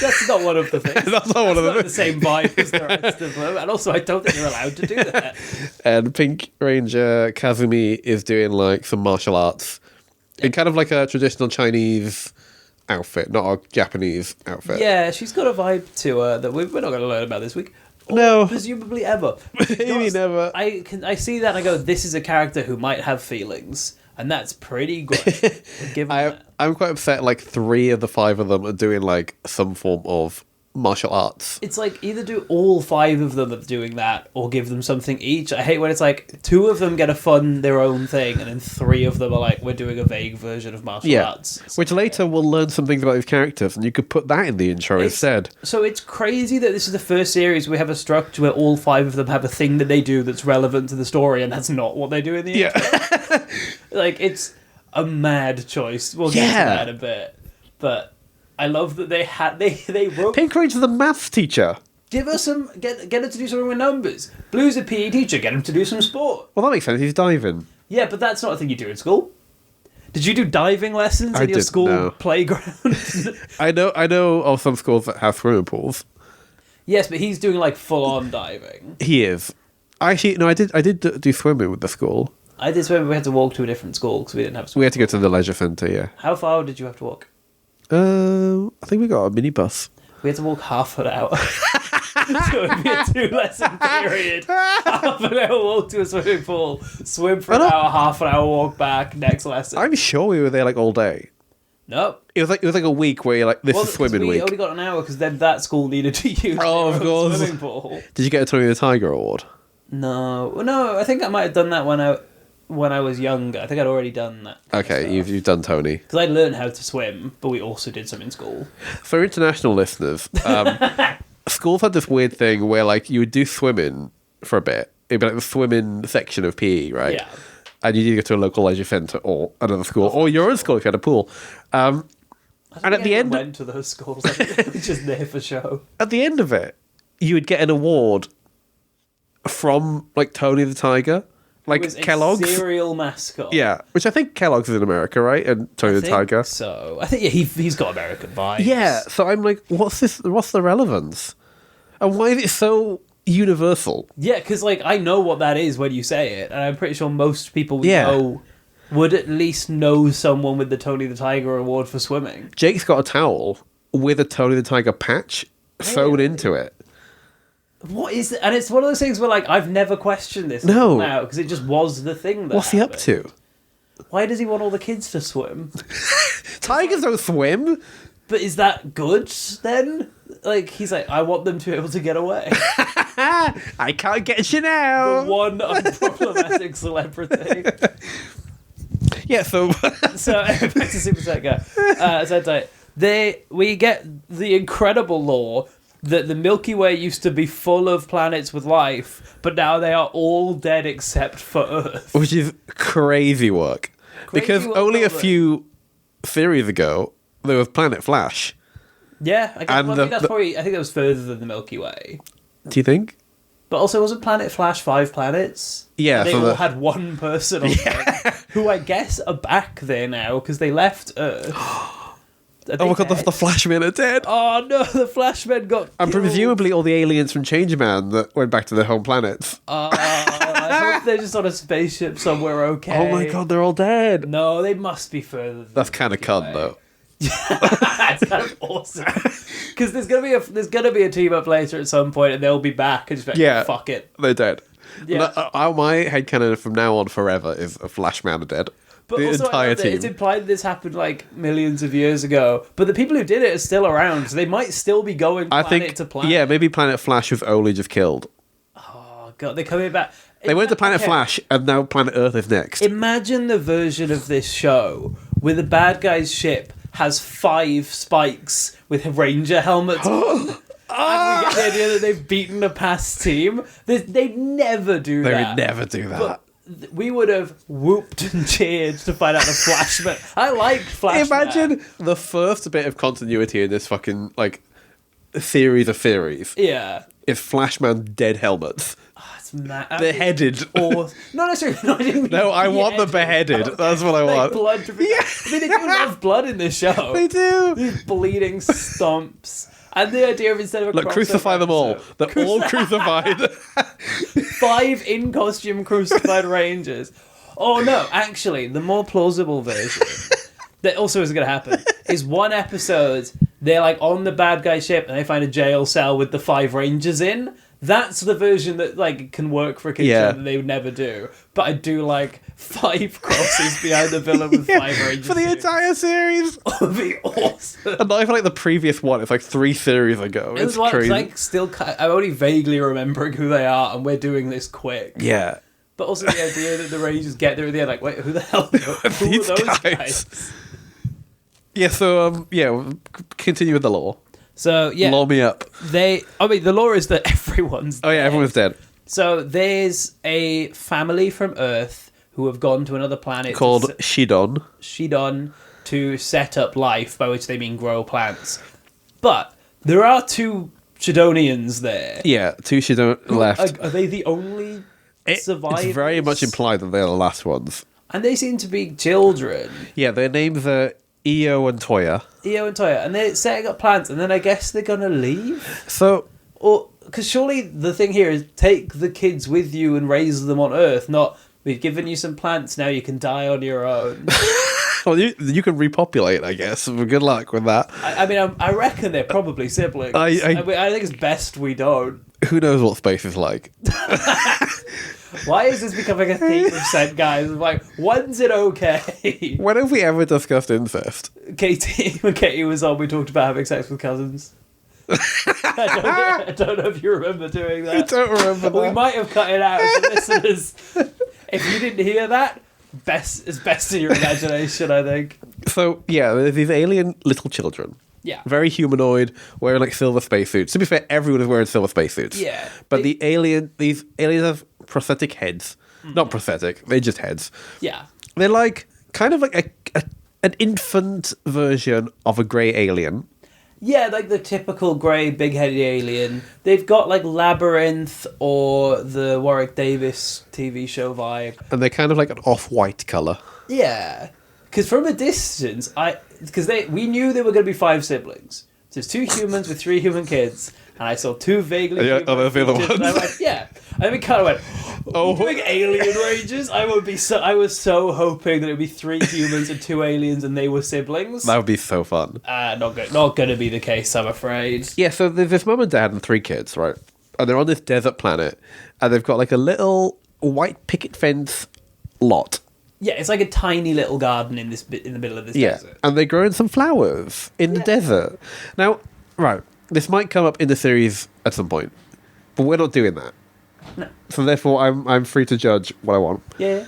That's not one of the things. That's not one of them. The same vibe as the rest of them. And also, I don't think you're allowed to do that. And Pink Ranger Kazumi is doing like some martial arts in kind of like a traditional Chinese outfit, not a Japanese outfit. Yeah, she's got a vibe to her that we're not going to learn about this week. Or No. presumably ever. Maybe never. I see that and I go, this is a character who might have feelings. And that's pretty good. Given that. I'm quite upset like 3 of the 5 of them are doing like some form of martial arts. It's like either do all 5 of them doing that or give them something each. I hate when it's like 2 of them get a fun their own thing and then 3 of them are like, we're doing a vague version of martial arts. Which later we'll learn some things about these characters, and you could put that in the intro instead. So it's crazy that this is the first series we have a structure where all 5 of them have a thing that they do that's relevant to the story, and that's not what they do in the intro. Like, it's a mad choice. We'll get to that in a bit. But I love that they wrote... Pink Ranger's the maths teacher. Give us some... Get her to do something with numbers. Blue's a PE teacher. Get him to do some sport. Well, that makes sense. He's diving. Yeah, but that's not a thing you do in school. Did you do diving lessons in your school playground? I know of some schools that have swimming pools. Yes, but he's doing, like, full-on diving. He is. Actually, no, I did do swimming with the school. I did swim, but we had to walk to a different school because we didn't have swimming. We had to go to the leisure centre, yeah. How far did you have to walk? I think we got a minibus. We had to walk half an hour. So it would be a 2-lesson period. Half an hour walk to a swimming pool, swim for an hour, half an hour walk back, next lesson. I'm sure we were there like all day. Nope. It was like a week where you're like, this is swimming week. We only got an hour because then that school needed to use their own swimming pool. Did you get a Tony the Tiger award? No, I think I might have done that when I was younger. I think I'd already done that. Okay, you've done Tony. Because I learned how to swim, but we also did some in school. For international listeners, schools had this weird thing where like you would do swimming for a bit. It'd be like the swimming section of PE, right? Yeah. And you need to go to a local leisure centre or another school, or your own school if you had a pool. And at the end, went to those schools. I think they were just there for show. At the end of it, you would get an award from like Tony the Tiger. Like Kellogg's cereal mascot. Yeah, which I think Kellogg's is in America, right? And Tony the Tiger. So I think he's got American vibes. Yeah, so I'm like, what's this? What's the relevance? And why is it so universal? Yeah, because like I know what that is when you say it, and I'm pretty sure most people would at least know someone with the Tony the Tiger award for swimming. Jake's got a towel with a Tony the Tiger patch sewn into it. What is it? And it's one of those things where, like, I've never questioned this now, because it just was the thing that What's he up to? Why does he want all the kids to swim? Tigers don't swim! But is that good, then? Like, he's like, I want them to be able to get away. I can't get you now! The one unproblematic celebrity. Yeah, so... So, back to Super Sentai. We get the incredible lore that the Milky Way used to be full of planets with life, but now they are all dead except for Earth. Which is crazy work. Because only a few series ago, there was Planet Flash. Yeah, I guess I think that was further than the Milky Way. Do you think? But also, wasn't Planet Flash 5 planets? Yeah. They all had one person on them, who I guess are back there now, because they left Earth. Oh my god, the Flashmen are dead. Oh no, the Flashmen got and killed. Presumably all the aliens from Changeman that went back to their home planets. I hope they're just on a spaceship somewhere okay. Oh my god, they're all dead. No, they must be further than That's kind of cunt, though. That's kind of awesome. Because there's gonna be a team up later at some point, and they'll be back and just be like, fuck it. They're dead. Yeah. My headcanon from now on forever is a Flashman are dead. But the also, entire team. It's implied this happened like millions of years ago, but the people who did it are still around, so they might still be going planet to planet. Yeah, maybe Planet Flash was only just killed. Oh god, they're coming back. They went to Planet Flash, and now Planet Earth is next. Imagine the version of this show where the bad guy's ship has 5 spikes with Ranger helmets on. And we get the idea that they've beaten a past team. They'd never do that. They would never do that. But we would have whooped and cheered to find out the Flashmen. I like Flashmen. Imagine the first bit of continuity in this fucking, like, series of theories. Yeah. Is Flashman dead helmets. Oh, it's mad. Beheaded. Or, not necessarily. No, I didn't mean no, I want the beheaded. Okay. That's what I want. Blood to be I mean, they do love blood in this show. They do. These bleeding stumps. And the idea of instead of a crucify them all. They're all crucified. 5 in-costume crucified rangers. Oh no, actually, the more plausible version, that also isn't going to happen, is one episode, they're like on the bad guy ship and they find a jail cell with the 5 Rangers in. That's the version that like can work for a kids show that they would never do. But I do like 5 crosses behind the villain with 5 Rangers for the entire series. That would be awesome. And not even like the previous one. It's like 3 series ago. It's crazy. Like I'm only vaguely remembering who they are, and we're doing this quick. Yeah. But also the idea that the Rangers get there at the end, like, wait, who the hell? Who These are those guys? Yeah. So continue with the lore. So yeah, lore me up. The lore is that everyone's dead. Everyone's dead. So there's a family from Earth who have gone to another planet called Shidon to set up life, by which they mean grow plants. But there are 2 Shidonians there. Yeah, 2 Shidon left. Are they the only survivors? It's very much implied that they're the last ones. And they seem to be children. Yeah, their names are Io and Toya. And they're setting up plants, and then I guess they're gonna leave. So, because surely the thing here is take the kids with you and raise them on Earth. Not we've given you some plants, now you can die on your own. well, you can repopulate, I guess. Good luck with that. I reckon they're probably siblings. I think it's best we don't. Who knows what space is like? Why is this becoming a theme of Sent Guys? Like, when's it okay? When have we ever discussed incest? When Katie was on, we talked about having sex with cousins. I don't know if you remember doing that. I don't remember that. We might have cut it out for listeners. If you didn't hear that, it's best in your imagination, I think. So, yeah, there's these alien little children. Yeah. Very humanoid, wearing like silver spacesuits. To be fair, everyone is wearing silver spacesuits. Yeah. But these aliens have prosthetic heads. Not prosthetic, they're just heads. Yeah. They're like, kind of like an infant version of a grey alien. Yeah, like the typical grey, big-headed alien. They've got like Labyrinth or the Warwick Davis TV show vibe. And they're kind of like an off-white colour. Yeah. Because from a distance, we knew there were going to be 5 siblings. So there's 2 humans with 3 human kids, and I saw 2 vaguely human the other features, ones. and I went, yeah. And then we kind of went, oh, doing alien Rangers? I was so hoping that it would be 3 humans and 2 aliens, and they were siblings. That would be so fun. Not going to be the case, I'm afraid. Yeah, so there's this mum and dad and 3 kids, right? And they're on this desert planet, and they've got like a little white picket fence lot. Yeah, it's like a tiny little garden in the middle of this desert. And they're growing some flowers in the desert. Now, right, this might come up in the series at some point, but we're not doing that. No. So therefore, I'm free to judge what I want. Yeah.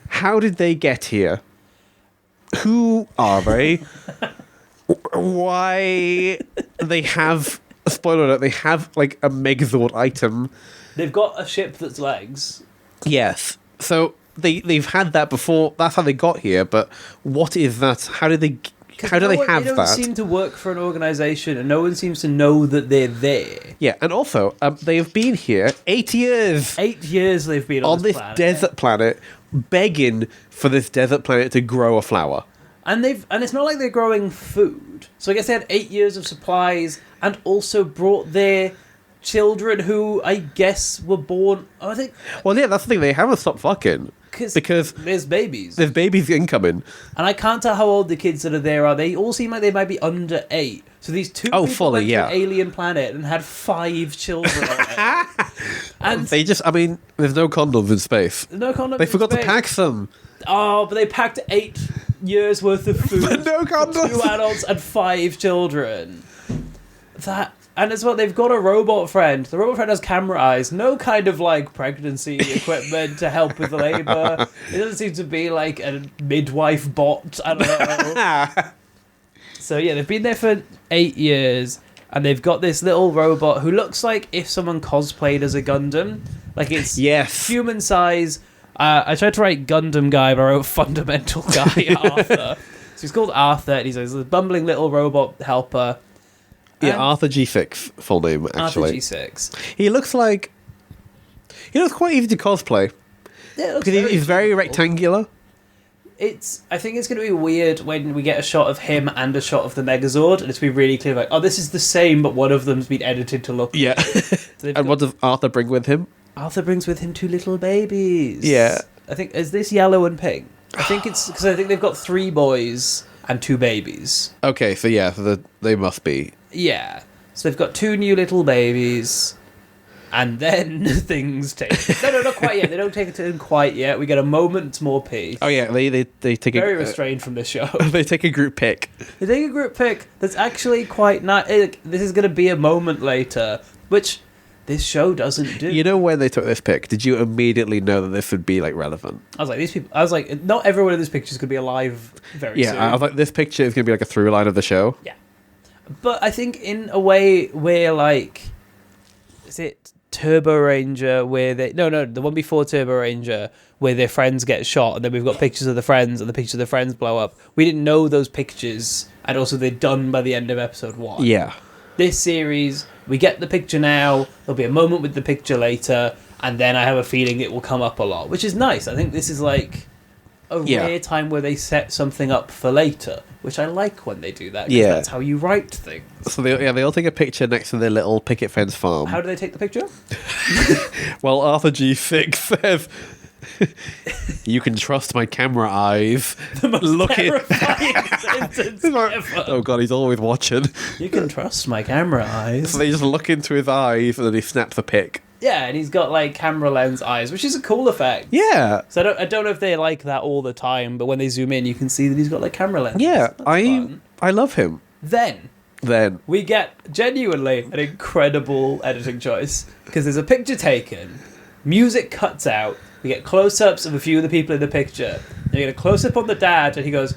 How did they get here? Who are they? Why they have... Spoiler alert, they have like a Megazord item. They've got a ship that's legs. Yes. So... They've had that before. That's how they got here. But what is that? How do they have that? They don't seem to work for an organisation, and no one seems to know that they're there. Yeah, and also they have been here 8 years. 8 years they've been on this desert planet, begging for this desert planet to grow a flower. And it's not like they're growing food. So I guess they had 8 years of supplies, and also brought their children who I guess were born. I think. Well, yeah, that's the thing. They haven't stopped fucking. Because there's babies. There's babies incoming. And I can't tell how old the kids that are there are. They all seem like they might be under 8. So these 2 people fully, went to an alien planet and had 5 children on it. And they just, there's no condoms in space. No condoms. They forgot to pack some. Oh, but they packed 8 years worth of food. No condoms. 2 adults and 5 children. And as well, they've got a robot friend. The robot friend has camera eyes. No kind of, like, pregnancy equipment to help with labour. It doesn't seem to be, like, a midwife bot. I don't know. So, yeah, they've been there for 8 years. And they've got this little robot who looks like if someone cosplayed as a Gundam. Like, it's human size. I tried to write Gundam guy, but I wrote fundamental guy, Arthur. So he's called Arthur, and he's a bumbling little robot helper. Yeah, Arthur G6, full name, actually. Arthur G6. He looks quite easy to cosplay. Yeah, because he's very rectangular. I think it's going to be weird when we get a shot of him and a shot of the Megazord, and it's be really clear, like, oh, this is the same, but one of them's been edited to look. Yeah. And what does Arthur bring with him? Arthur brings with him 2 little babies. Yeah. I think, is this yellow and pink? I think it's, because I think they've got 3 boys. and 2 babies. Okay, so yeah, so they must be. Yeah. So they've got 2 new little babies, and then things take... No, not quite yet. They don't take it to quite yet. We get a moment's more peace. Oh yeah, they take Very a restrained from the show. they take a group pic. They take a group pic that's actually quite nice. This is going to be a moment later, which this show doesn't do. You know, when they took this pic, did you immediately know that this would be like relevant? I was like, these people. I was like, not everyone in this picture is going to be alive very soon. Yeah, I was like, this picture is going to be like a through line of the show. Yeah. But I think in a way we're like, is it Turbo Ranger where they... No, the one before Turbo Ranger where their friends get shot and then we've got pictures of the friends and the pictures of the friends blow up. We didn't know those pictures and also they're done by the end of episode 1. Yeah. This series, we get the picture now, there'll be a moment with the picture later, and then I have a feeling it will come up a lot, which is nice. I think this is like a rare time where they set something up for later, which I like when they do that, because that's how you write things. So they all take a picture next to their little picket fence farm. How do they take the picture? Well, Arthur G6 says, "You can trust my camera eyes." The most terrifying sentence ever. Oh god, he's always watching. You can trust my camera eyes. So they just look into his eyes and then he snaps a pic. Yeah, and he's got like camera lens eyes, which is a cool effect. Yeah. So I don't know if they like that all the time, but when they zoom in, you can see that he's got like camera lenses. Yeah, That's fun. I love him. Then we get genuinely an incredible editing choice, because there's a picture taken, music cuts out, we get close-ups of a few of the people in the picture, and you get a close-up on the dad, and he goes,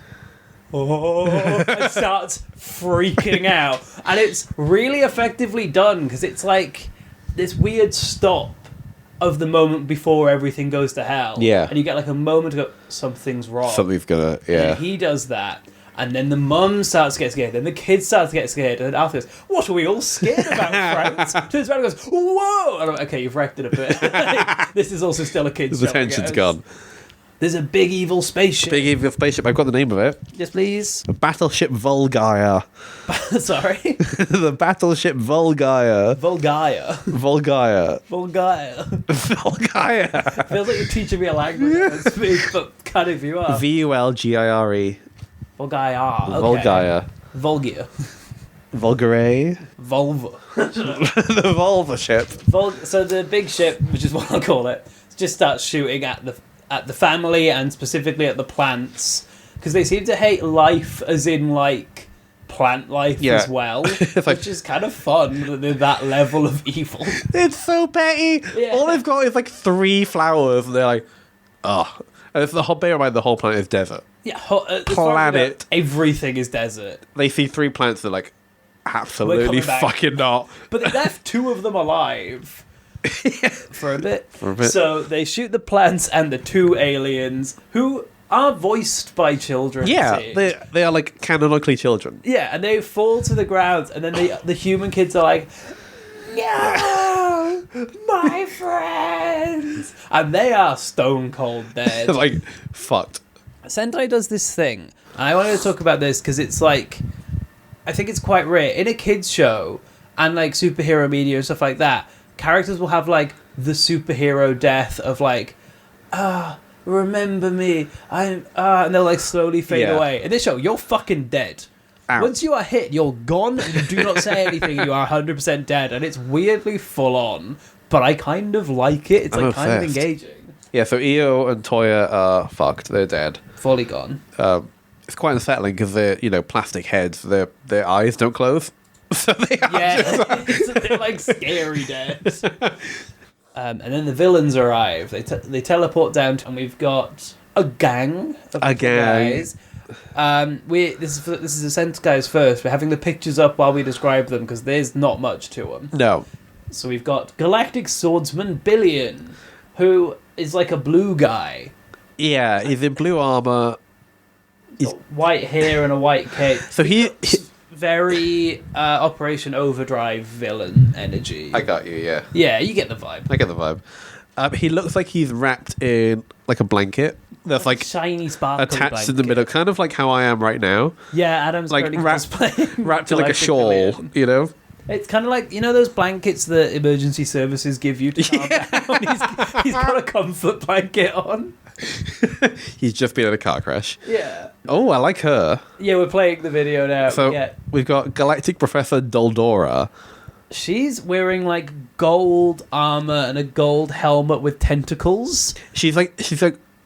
oh, and starts freaking out. And it's really effectively done, because it's like this weird stop of the moment before everything goes to hell. Yeah. And you get like a moment to go, something's wrong. Something's gonna, yeah. And he does that. And then the mum starts to get scared. Then the kids start to get scared. And then Alfie goes, what are we all scared about, friends? Turns around and goes, whoa! And I'm like, okay, you've wrecked it a bit. This is also still a kid's show. The tension's gone. There's a big evil spaceship. Big evil spaceship. I've got the name of it. Yes, please. Battleship Volgaia. Sorry? The Battleship Volgaia. Volgaia. Volgaia. Volgaia. Volgaia. Feels like you're teaching me a language I don't speak, but kind of you are. Vulgire. Volgaia. Okay. Volgaia. Vulgia. Vulgare. Vulva. The Volva ship. So the big ship, which is what I'll call it, just starts shooting at the family and specifically at the plants, because they seem to hate life as in like plant life as well, which is kind of fun that they're that level of evil. It's so petty. Yeah. All they've got is like 3 flowers and they're like, oh. And it's bear in mind the whole planet is desert. Yeah, as far as Planet. everything is desert. They see 3 plants, they're like, absolutely fucking not. But they left 2 of them alive. For a bit. bit. So they shoot the plants and the 2 aliens, who are voiced by children. Yeah, they are like canonically children. Yeah, and they fall to the ground, and then the human kids are like, no, my friends, and they are stone cold dead. Like, fucked. Sentai does this thing, and I wanted to talk about this because it's like, I think it's quite rare in a kids show and like superhero media and stuff like that. Characters will have like the superhero death of like, remember me, and they'll like slowly fade away. In this show, you're fucking dead. Ow. Once you are hit, you're gone. You do not say anything. You are 100% dead, and it's weirdly full on. But I kind of like it. It's like kind of engaging. Yeah. So Io and Toya are fucked. They're dead. Fully gone. It's quite unsettling because they're plastic heads. Their eyes don't close. So they are they're like scary dead. And then the villains arrive. They teleport down, and we've got a gang of guys. This is the Sense guys first. We're having the pictures up while we describe them because there's not much to them. No. So we've got Galactic Swordsman Billion, who is like a blue guy. Yeah, he's in blue armor. He's got white hair and a white cape. So he very Operation Overdrive villain energy. I got you. Yeah. Yeah, you get the vibe. I get the vibe. He looks like he's wrapped in like a blanket. That's like shiny sparkly attached blanket. in the middle, kind of like how I am right now. Yeah, Adam's like wrapped in like a shawl, Billion. you know. It's kind of like, you know, those blankets that emergency services give you to calm down. He's got a comfort blanket on. He's just been in a car crash. Yeah. Oh, I like her. Yeah, we're playing the video now. So yeah. we've got Galactic Professor Doldora. She's wearing like gold armor and a gold helmet with tentacles. She's like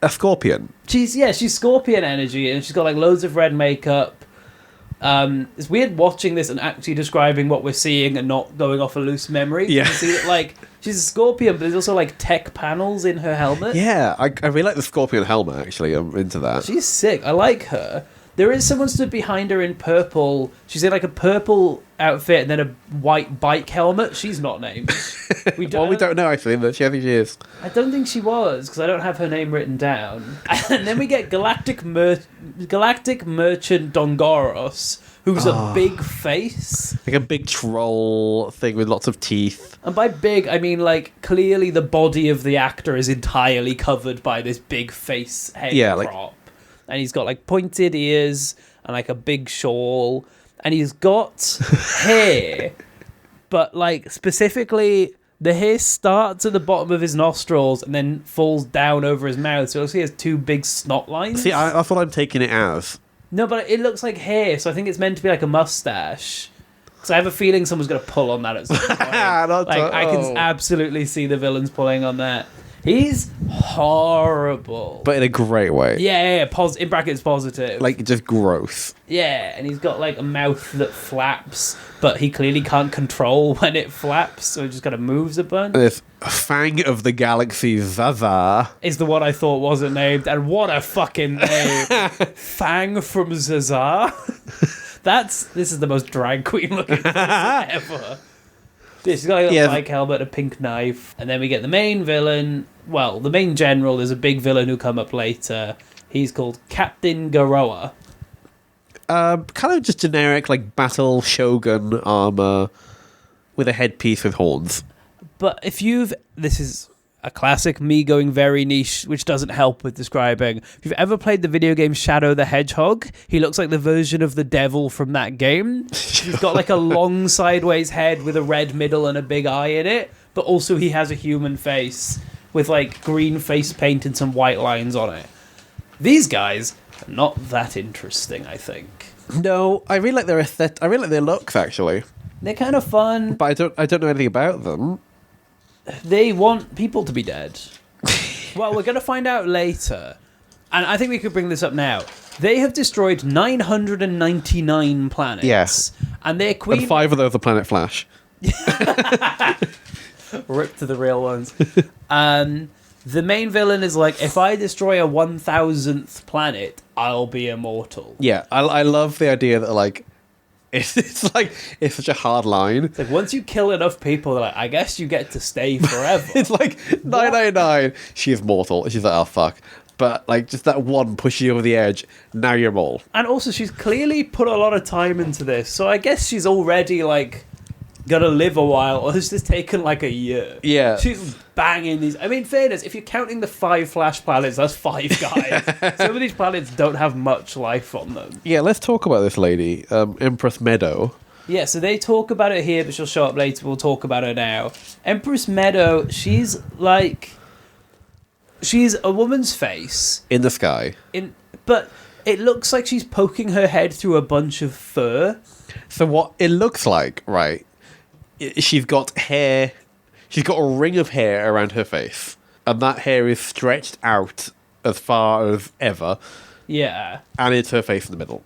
a scorpion. She's scorpion energy, and she's got like loads of red makeup. It's weird watching this and actually describing what we're seeing and not going off a loose memory. Yeah. You see that like she's a scorpion, but there's also like tech panels in her helmet. Yeah, I really like the scorpion helmet, actually. I'm into that. She's sick. I like her. There is someone stood behind her in purple. She's in like a purple outfit and then a white bike helmet. She's not named. We don't know, actually, but I think she is. I don't think she was, because I don't have her name written down. And then we get Galactic Merchant Dongoros, who's a big face. Like a big troll thing with lots of teeth. And by big, I mean, like, clearly the body of the actor is entirely covered by this big face head prop. And he's got, like, pointed ears and, like, a big shawl. And he's got hair, but, like, specifically... The hair starts at the bottom of his nostrils and then falls down over his mouth. So it looks like he has two big snot lines. See, that's what I'm taking it as. No, but it looks like hair, so I think it's meant to be like a mustache. So I have a feeling someone's going to pull on that at some point. I can absolutely see the villains pulling on that. He's horrible. But in a great way. Yeah. In brackets, positive. Like, just gross. Yeah, and he's got, like, a mouth that flaps, but he clearly can't control when it flaps, so he just kind of moves a bunch. This Fang of the Galaxy Zaza is the one I thought wasn't named, and what a fucking name. Fang from Zaza. This is the most drag queen looking person ever. She's got a bike helmet, a pink knife, and then we get the main villain. Well, the main general. There's a big villain who come up later. He's called Captain Garoa. Kind of just generic, like, battle shogun armor with a headpiece with horns. But this is a classic me going very niche, which doesn't help with describing. If you've ever played the video game Shadow the Hedgehog, he looks like the version of the devil from that game. He's got like a long sideways head with a red middle and a big eye in it, but also he has a human face with like green face paint and some white lines on it. These guys are not that interesting, I think. No, I really like their I really like their looks, actually. They're kind of fun. But I don't know anything about them. They want people to be dead. Well, we're going to find out later. And I think we could bring this up now. They have destroyed 999 planets. Yes. And their queen... And 5 of those are Planet Flash. Rip to the real ones. The main villain is like, if I destroy a 1000th planet, I'll be immortal. Yeah, I love the idea that, like, it's such a hard line. It's like, once you kill enough people, they're like, I guess you get to stay forever. It's like, 999, she's mortal. She's like, oh, fuck. But, like, just that one pushes you over the edge, now you're mortal. And also, she's clearly put a lot of time into this, so I guess she's already, like, gonna live a while, or has this taken, like, a year? Yeah. She's banging these... I mean, fairness, if you're counting the 5 Flash planets, that's 5 guys. Some of these planets don't have much life on them. Yeah, let's talk about this lady, Empress Meadow. Yeah, so they talk about it here, but she'll show up later. We'll talk about her now. Empress Meadow, she's a woman's face. In the sky. But it looks like she's poking her head through a bunch of fur. So what it looks like, right, she's got hair... She's got a ring of hair around her face, and that hair is stretched out as far as ever. Yeah. And it's her face in the middle.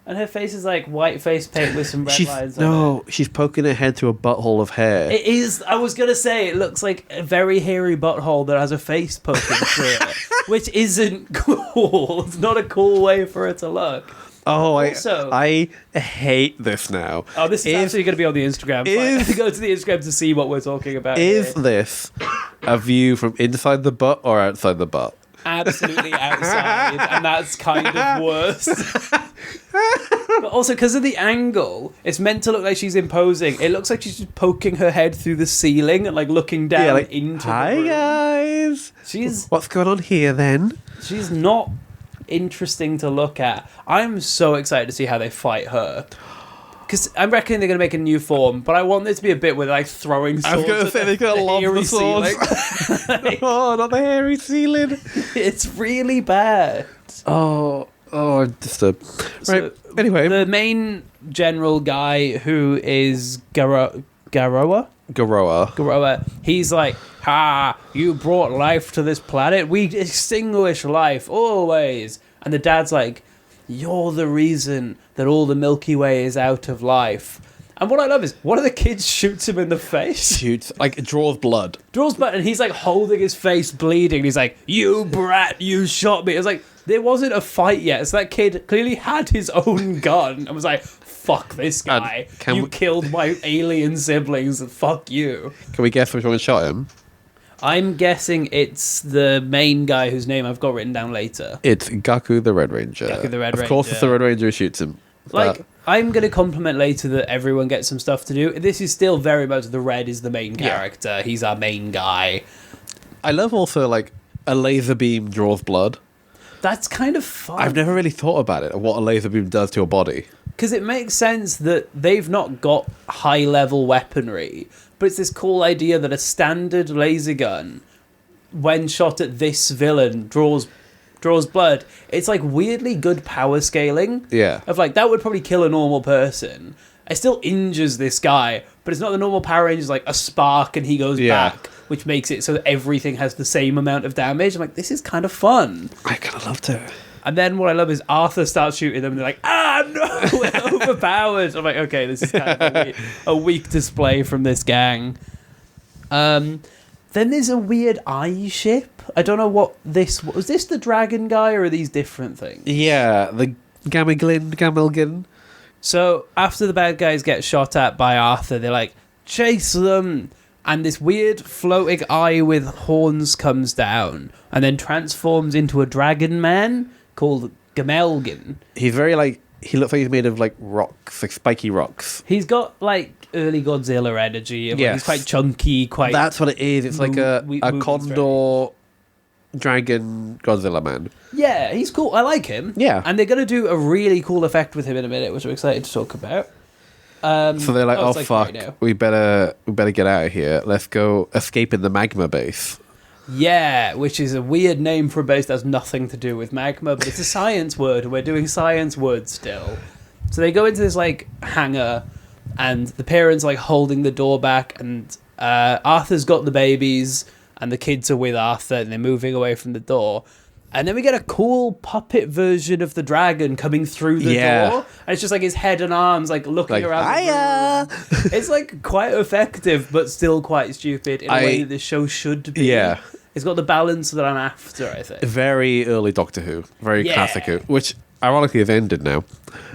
And her face is like white face paint with some red lines on it. No, she's poking her head through a butthole of hair. It is, I was going to say, it looks like a very hairy butthole that has a face poking through it, which isn't cool. It's not a cool way for it to look. Oh, I hate this now. Oh, this is actually going to be on the Instagram. Go to the Instagram to see what we're talking about. Is this a view from inside the butt or outside the butt? Absolutely outside, and that's kind of worse. But also, because of the angle, it's meant to look like she's imposing. It looks like she's just poking her head through the ceiling and like looking down into Hi, the room. Guys. What's going on here then? She's not interesting to look at. I'm so excited to see how they fight her. Because I'm reckoning they're going to make a new form, but I want there to be a bit where they're like throwing swords. I was going to say they're going to lob the swords. Like, Oh, not the hairy ceiling. it's really bad. Oh, disturbed. Right. Anyway, The main general guy who is Garoa, Garoa. he's like, "Ha! You brought life to this planet. We extinguish life always." And the dad's like, "You're the reason that all the Milky Way is out of life." And what I love is one of the kids shoots him in the face. Shoots, like, draws blood. And he's like holding his face bleeding. He's like, "You brat, you shot me." It's like, there wasn't a fight yet. So that kid clearly had his own gun and was like, "Fuck this guy. You killed my alien siblings. Fuck you." Can we guess which one shot him? I'm guessing it's the main guy whose name I've got written down later. It's Gaku the Red Ranger. Gaku the Red Of course, it's the Red Ranger who shoots him. Like, I'm going to compliment later that everyone gets some stuff to do. This is still very much the Red is the main character. Yeah. He's our main guy. I love also, like, a laser beam draws blood. That's kind of fun. I've never really thought about it, what a laser beam does to a body. Because it makes sense that they've not got high-level weaponry, but it's this cool idea that a standard laser gun, when shot at this villain, draws blood. It's like weirdly good power scaling. Yeah. Of like, that would probably kill a normal person. It still injures this guy, but it's not the normal Power Rangers like a spark and he goes back, which makes it so that everything has the same amount of damage. I'm like, this is kind of fun. I kind of loved it. And then what I love is Arthur starts shooting them and they're like, no, we're overpowered. I'm like, okay, this is kind of a weak display from this gang. Then there's a weird eye ship. I don't know what this was. This the dragon guy or are these different things? Yeah, the Gamelgin. So after the bad guys get shot at by Arthur, they're like, chase them. And this weird floating eye with horns comes down and then transforms into a dragon man called Gamelgin. He's very like, he looks like he's made of like rocks, like spiky rocks. He's got like early Godzilla energy. He's quite chunky, quite... That's what it is. It's like a condor dragon Godzilla man. Yeah, he's cool. I like him. Yeah. And they're going to do a really cool effect with him in a minute, which I'm excited to talk about. So they're like, fuck, we better get out of here. Let's go escape in the magma base. Yeah, which is a weird name for a base that has nothing to do with magma, but it's a science word, and we're doing science words still. So they go into this, like, hangar, and the parents, like, holding the door back, and Arthur's got the babies, and the kids are with Arthur, and they're moving away from the door. And then we get a cool puppet version of the dragon coming through the door. And it's just like his head and arms like looking around the room. It's like quite effective, but still quite stupid in a way that this show should be. Yeah. It's got the balance that I'm after, I think. Very early Doctor Who. Very classic Who. Which ironically has ended now.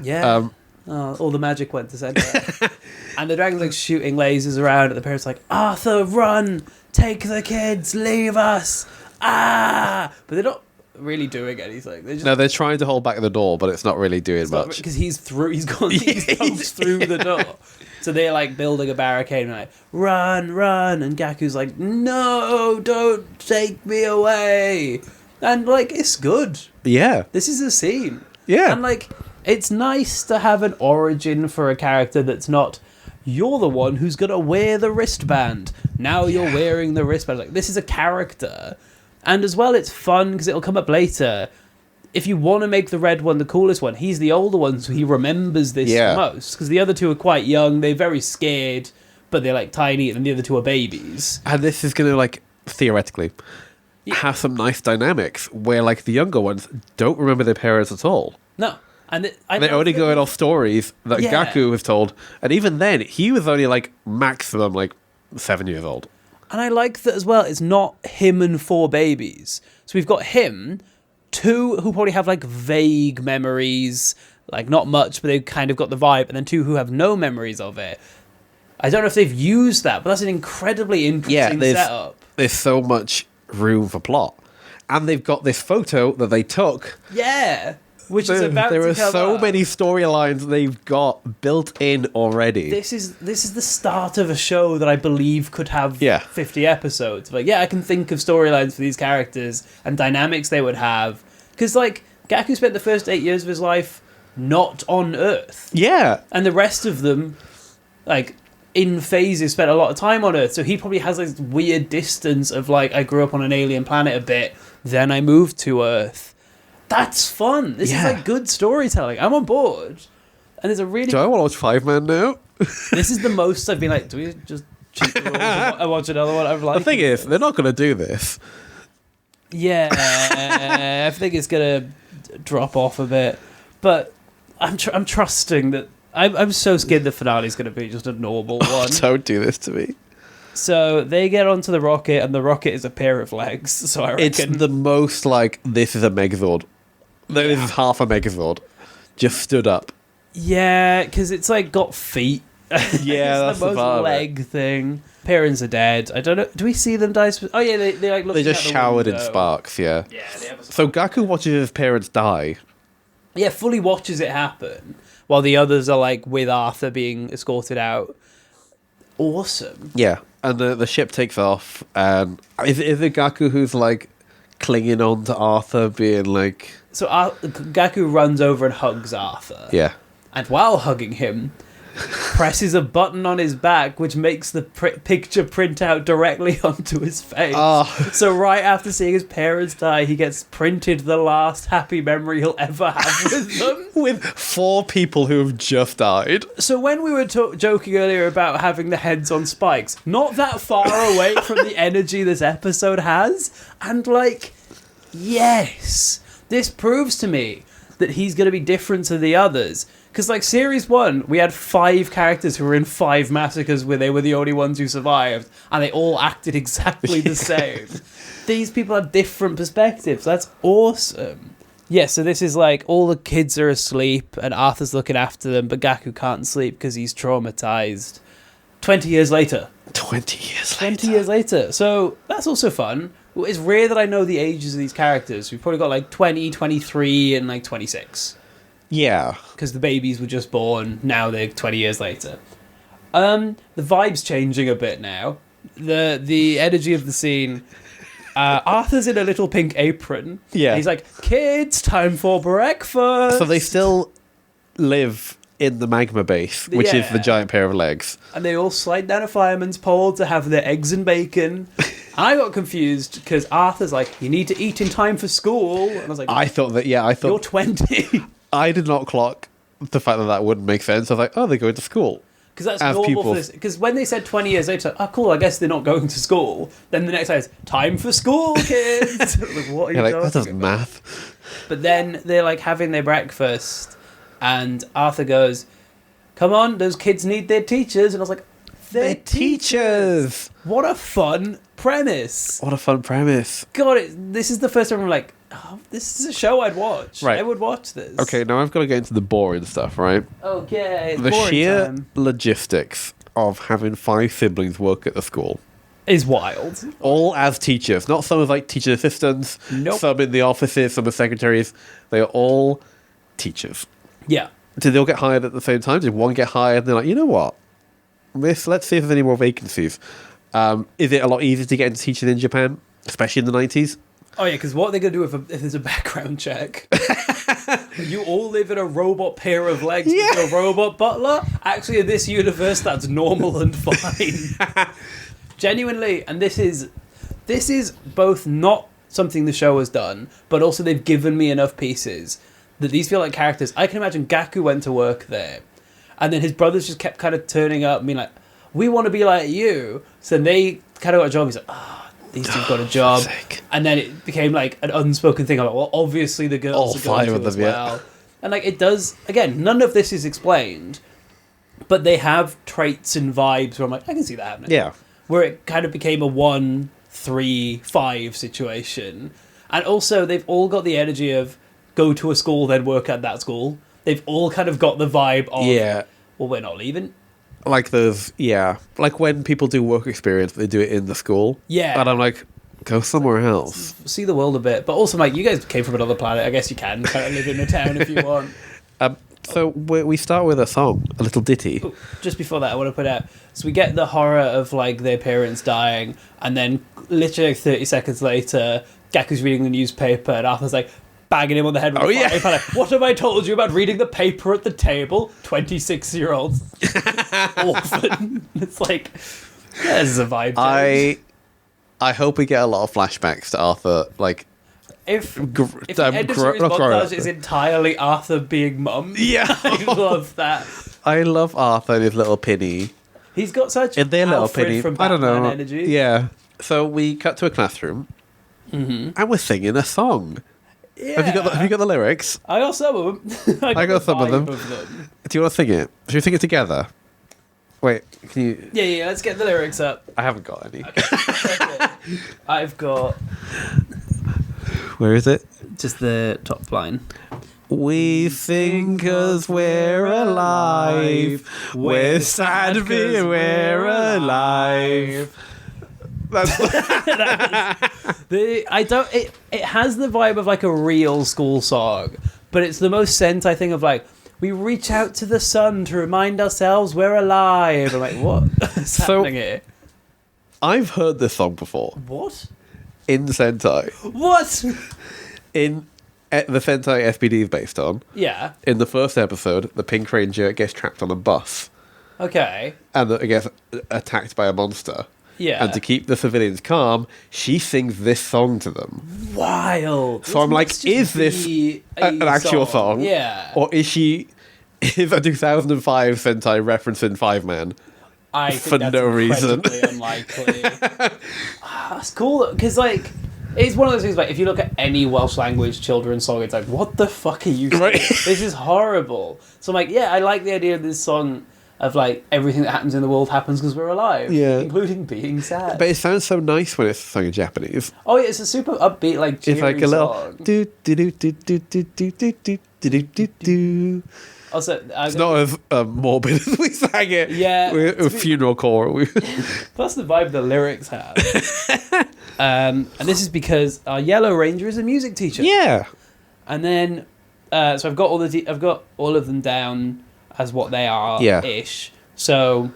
Yeah. All the magic went to centre. And the dragon's like shooting lasers around and the parents are like, Arthur, run! Take the kids! Leave us! But they're not really doing anything. They're trying to hold back the door, but it's not really doing much. Because he's through the door. So they're like building a barricade and like, run, and Gaku's like, no, don't take me away. And like, it's good. Yeah. This is a scene. Yeah. And like, it's nice to have an origin for a character that's not, you're the one who's gonna wear the wristband. Now you're wearing the wristband. Like, this is a character. And as well, it's fun because it'll come up later. If you want to make the red one the coolest one, he's the older one, so he remembers this the most. Because the other two are quite young, they're very scared, but they're like tiny, and the other two are babies. And this is going to, like, theoretically, have some nice dynamics where, like, the younger ones don't remember their parents at all. No. And they're only going off stories that Gaku was told. And even then, he was only, like, maximum, like, 7 years old. And I like that as well, it's not him and 4 babies. So we've got him, 2 who probably have like vague memories, like not much, but they've kind of got the vibe, and then 2 who have no memories of it. I don't know if they've used that, but that's an incredibly interesting setup. There's so much room for plot. And they've got this photo that they took. Yeah. Which is about there to are come so up. many storylines they've got built in already. This is the start of a show that I believe could have 50 episodes. Like, I can think of storylines for these characters and dynamics they would have. Because, like, Gaku spent the first 8 years of his life not on Earth. Yeah. And the rest of them, like, in phases, spent a lot of time on Earth. So he probably has this weird distance of, like, I grew up on an alien planet a bit, then I moved to Earth. That's fun. This is, like, good storytelling. I'm on board. And there's a really... Do I want to watch Fiveman now? This is the most I've been like, do we just cheat the rules and watch another one? I'm like, The thing is, they're not going to do this. Yeah, I think it's going to drop off a bit. But I'm trusting that... I'm so scared the finale's going to be just a normal one. Don't do this to me. So they get onto the rocket, and the rocket is a pair of legs. So I reckon... It's the most like, this is a Megazord. This is half a Megazord. Just stood up. Yeah, because it's like got feet. Yeah, it's the most leg thing. Parents are dead. I don't know. Do we see them die? Oh yeah, they like look. They just showered in sparks. Yeah. Yeah. So Gaku watches his parents die. Yeah, fully watches it happen while the others are like with Arthur being escorted out. Awesome. Yeah, and the ship takes off, and is it Gaku who's like clinging on to Arthur, being like? So Gaku runs over and hugs Arthur. Yeah. And while hugging him, presses a button on his back, which makes the picture print out directly onto his face. Oh. So right after seeing his parents die, he gets printed the last happy memory he'll ever have with them. With 4 people who have just died. So when we were joking earlier about having the heads on spikes, not that far away from the energy this episode has. And like, yes, this proves to me that he's going to be different to the others. Because, like, Series 1, we had 5 characters who were in 5 massacres where they were the only ones who survived, and they all acted exactly the same. These people have different perspectives. That's awesome. Yeah, so this is, like, all the kids are asleep, and Arthur's looking after them, but Gaku can't sleep because he's traumatized. 20 years later. 20 years 20 years later. So, that's also fun. It's rare that I know the ages of these characters. We've probably got, like, 20, 23, and, like, 26. Yeah. Because the babies were just born, now they're 20 years later. The vibe's changing a bit now. The energy of the scene. Arthur's in a little pink apron. Yeah. He's like, kids, time for breakfast. So they still live in the magma base, which is the giant pair of legs. And they all slide down a fireman's pole to have their eggs and bacon. I got confused because Arthur's like, you need to eat in time for school. And I was like, I thought you're 20. I did not clock the fact that wouldn't make sense. I was like, oh, they go to school. Because that's normal for this. Because when they said 20 years later, oh, cool, I guess they're not going to school. Then the next day is, time for school, kids. Like, what are you talking that doesn't about? math. But then they're like having their breakfast, and Arthur goes, come on, those kids need their teachers. And I was like, they're teachers. What a fun premise. What a fun premise. God, this is the first time I'm like, oh, this is a show I'd watch. Right. I would watch this. Okay, now I've got to get into the boring stuff, right? Okay, it's the boring sheer time. logistics of having 5 siblings work at the school is wild. all as teachers, not some as like teacher assistants, Nope. some in the offices, some as secretaries. They are all teachers. Yeah. Did they all get hired at the same time? Did one get hired and they're like, you know what, let's see if there's any more vacancies? Is it a lot easier to get into teaching in Japan, especially in the 90s? Oh yeah, because what are they going to do if there's a background check? You all live in a robot pair of legs with your robot butler? Actually, in this universe, that's normal and fine. Genuinely, and this is both not something the show has done, but also they've given me enough pieces that these feel like characters. I can imagine Gaku went to work there, and then his brothers just kept kind of turning up and being like, we want to be like you. So they kind of got a job. He's like, these two got a job. And then it became like an unspoken thing. I'm like, well, obviously the girls are going to as well. Yeah. And like it does, again, none of this is explained, but they have traits and vibes where I'm like, I can see that happening. Yeah. Where it kind of became a 1, 3, 5 situation. And also they've all got the energy of go to a school, then work at that school. They've all kind of got the vibe of, well, we're not leaving. Like like when people do work experience, they do it in the school. Yeah. And I'm like, go somewhere else. See the world a bit. But also, like, you guys came from another planet. I guess you can kind of live in a town if you want. So we start with a song, a little ditty. Ooh, just before that, I want to put out. So we get the horror of, like, their parents dying, and then literally 30 seconds later, Gaku's reading the newspaper, and Arthur's like, banging him on the head with a frying pan. Like, what have I told you about reading the paper at the table? 26-year-old orphan. It's like, there's a vibe. I hope we get a lot of flashbacks to Arthur, like. If the end of series montage is entirely Arthur being mum, I love that. I love Arthur and his little pinny. He's got such Alfred from Batman energy. Yeah. So we cut to a classroom, and we're singing a song. Yeah. Have you got the lyrics? I got some of them. I got some of them. Do you want to sing it? Should we sing it together? Wait, can you? Yeah. Let's get the lyrics up. I haven't got any. Okay. I've got. Where is it? Just the top line. We sing 'cause we're alive. We're sad 'cause we're alive. It has the vibe of like a real school song, but it's the most Sentai thing of like, we reach out to the sun to remind ourselves we're alive. I'm like, what is happening here? I've heard this song before. What? In Sentai. What? In the Sentai SPD is based on. Yeah. In the first episode, the Pink Ranger gets trapped on a bus. Okay. And it gets attacked by a monster. Yeah. And to keep the civilians calm, she sings this song to them. Wild. So I'm like, is this an actual song? Yeah. Or is a 2005 Sentai referencing Fiveman? I think that's incredibly unlikely. That's cool, because like, it's one of those things like, if you look at any Welsh language children's song, it's like, what the fuck are you saying? This is horrible. So I'm like, yeah, I like the idea of this song of like, everything that happens in the world happens because we're alive. Yeah. Including being sad. But it sounds so nice when it's sung in Japanese. Oh yeah, it's a super upbeat, like, cheery it's like a little song. do do do do do do do do do do do do. Also, it's not as morbid as we sang it. Yeah. With funeral core. Plus the vibe the lyrics have. And this is because our Yellow Ranger is a music teacher. Yeah. And then, so I've got all of them down as what they are ish. So,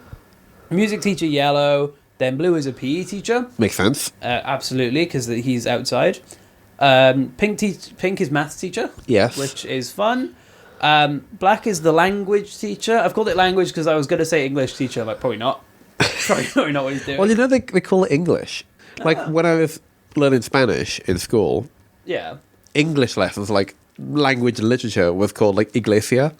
music teacher Yellow, then Blue is a PE teacher. Makes sense. Absolutely, because he's outside. Pink is maths teacher. Yes. Which is fun. Black is the language teacher. I've called it language because I was going to say English teacher. I'm like, probably not. Probably not what he's doing. Well, you know, they call it English. Like, when I was learning Spanish in school, English lessons, like, language and literature was called, like, Iglesia,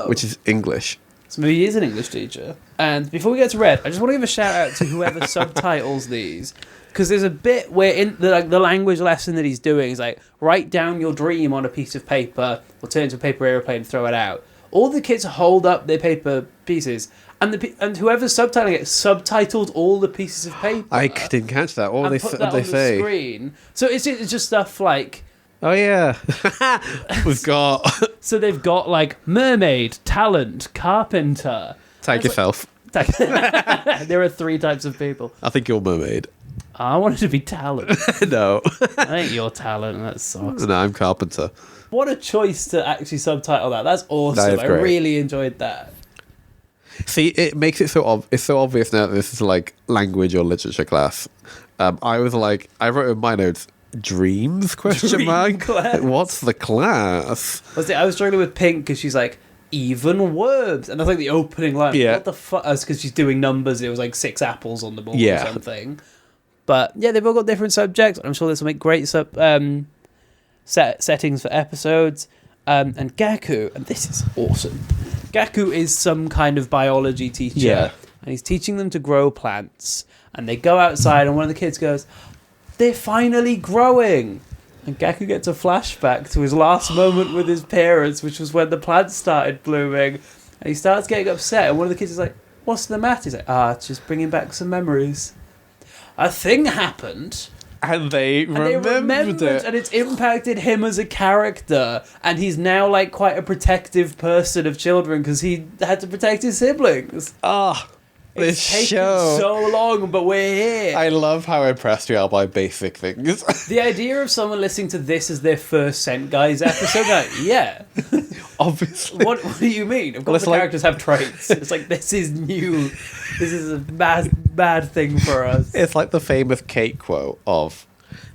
which is English. So maybe he is an English teacher. And before we get to Red, I just want to give a shout out to whoever subtitles these. Because there's a bit where in the language lesson that he's doing is like, write down your dream on a piece of paper, or turn it into a paper airplane and throw it out. All the kids hold up their paper pieces, and whoever's subtitling it subtitled all the pieces of paper. I didn't catch that. What and they put that they on say? The screen. So it's just stuff like. Oh yeah, we've got. So they've got like mermaid, talent, carpenter. Tag yourself. There are 3 types of people. I think you're mermaid. I wanted to be talent. No. I think you're talent. That sucks. No, I'm carpenter. What a choice to actually subtitle that. That's awesome. That is great. I really enjoyed that. See, it makes it it's so obvious now that this is like language or literature class. I was like, I wrote in my notes, dreams? Question mark. Class. What's the class? I was struggling with Pink because she's like, even words, and that's like the opening line. Yeah. What the fuck? Because she's doing numbers. It was like 6 apples on the board or Yeah. something. But yeah, they've all got different subjects. I'm sure this will make great settings for episodes. And Gaku, and this is awesome. Gaku is some kind of biology teacher, Yeah. and he's teaching them to grow plants. And they go outside, and one of the kids goes, "They're finally growing." And Gaku gets a flashback to his last moment with his parents, which was when the plants started blooming. And he starts getting upset, and one of the kids is like, "What's the matter?" He's like, it's just bringing back some memories. A thing happened, And they remembered it. and it's impacted him as a character, and he's now like quite a protective person of children because he had to protect his siblings. This It's taken show. so long, but we're here. I love how impressed we are by basic things. The idea of someone listening to this as their first Scent Guys episode, like, yeah. Obviously. What do you mean? Of course, the characters have traits. It's like, this is new. This is a bad thing for us. It's like the famous Kate quote of,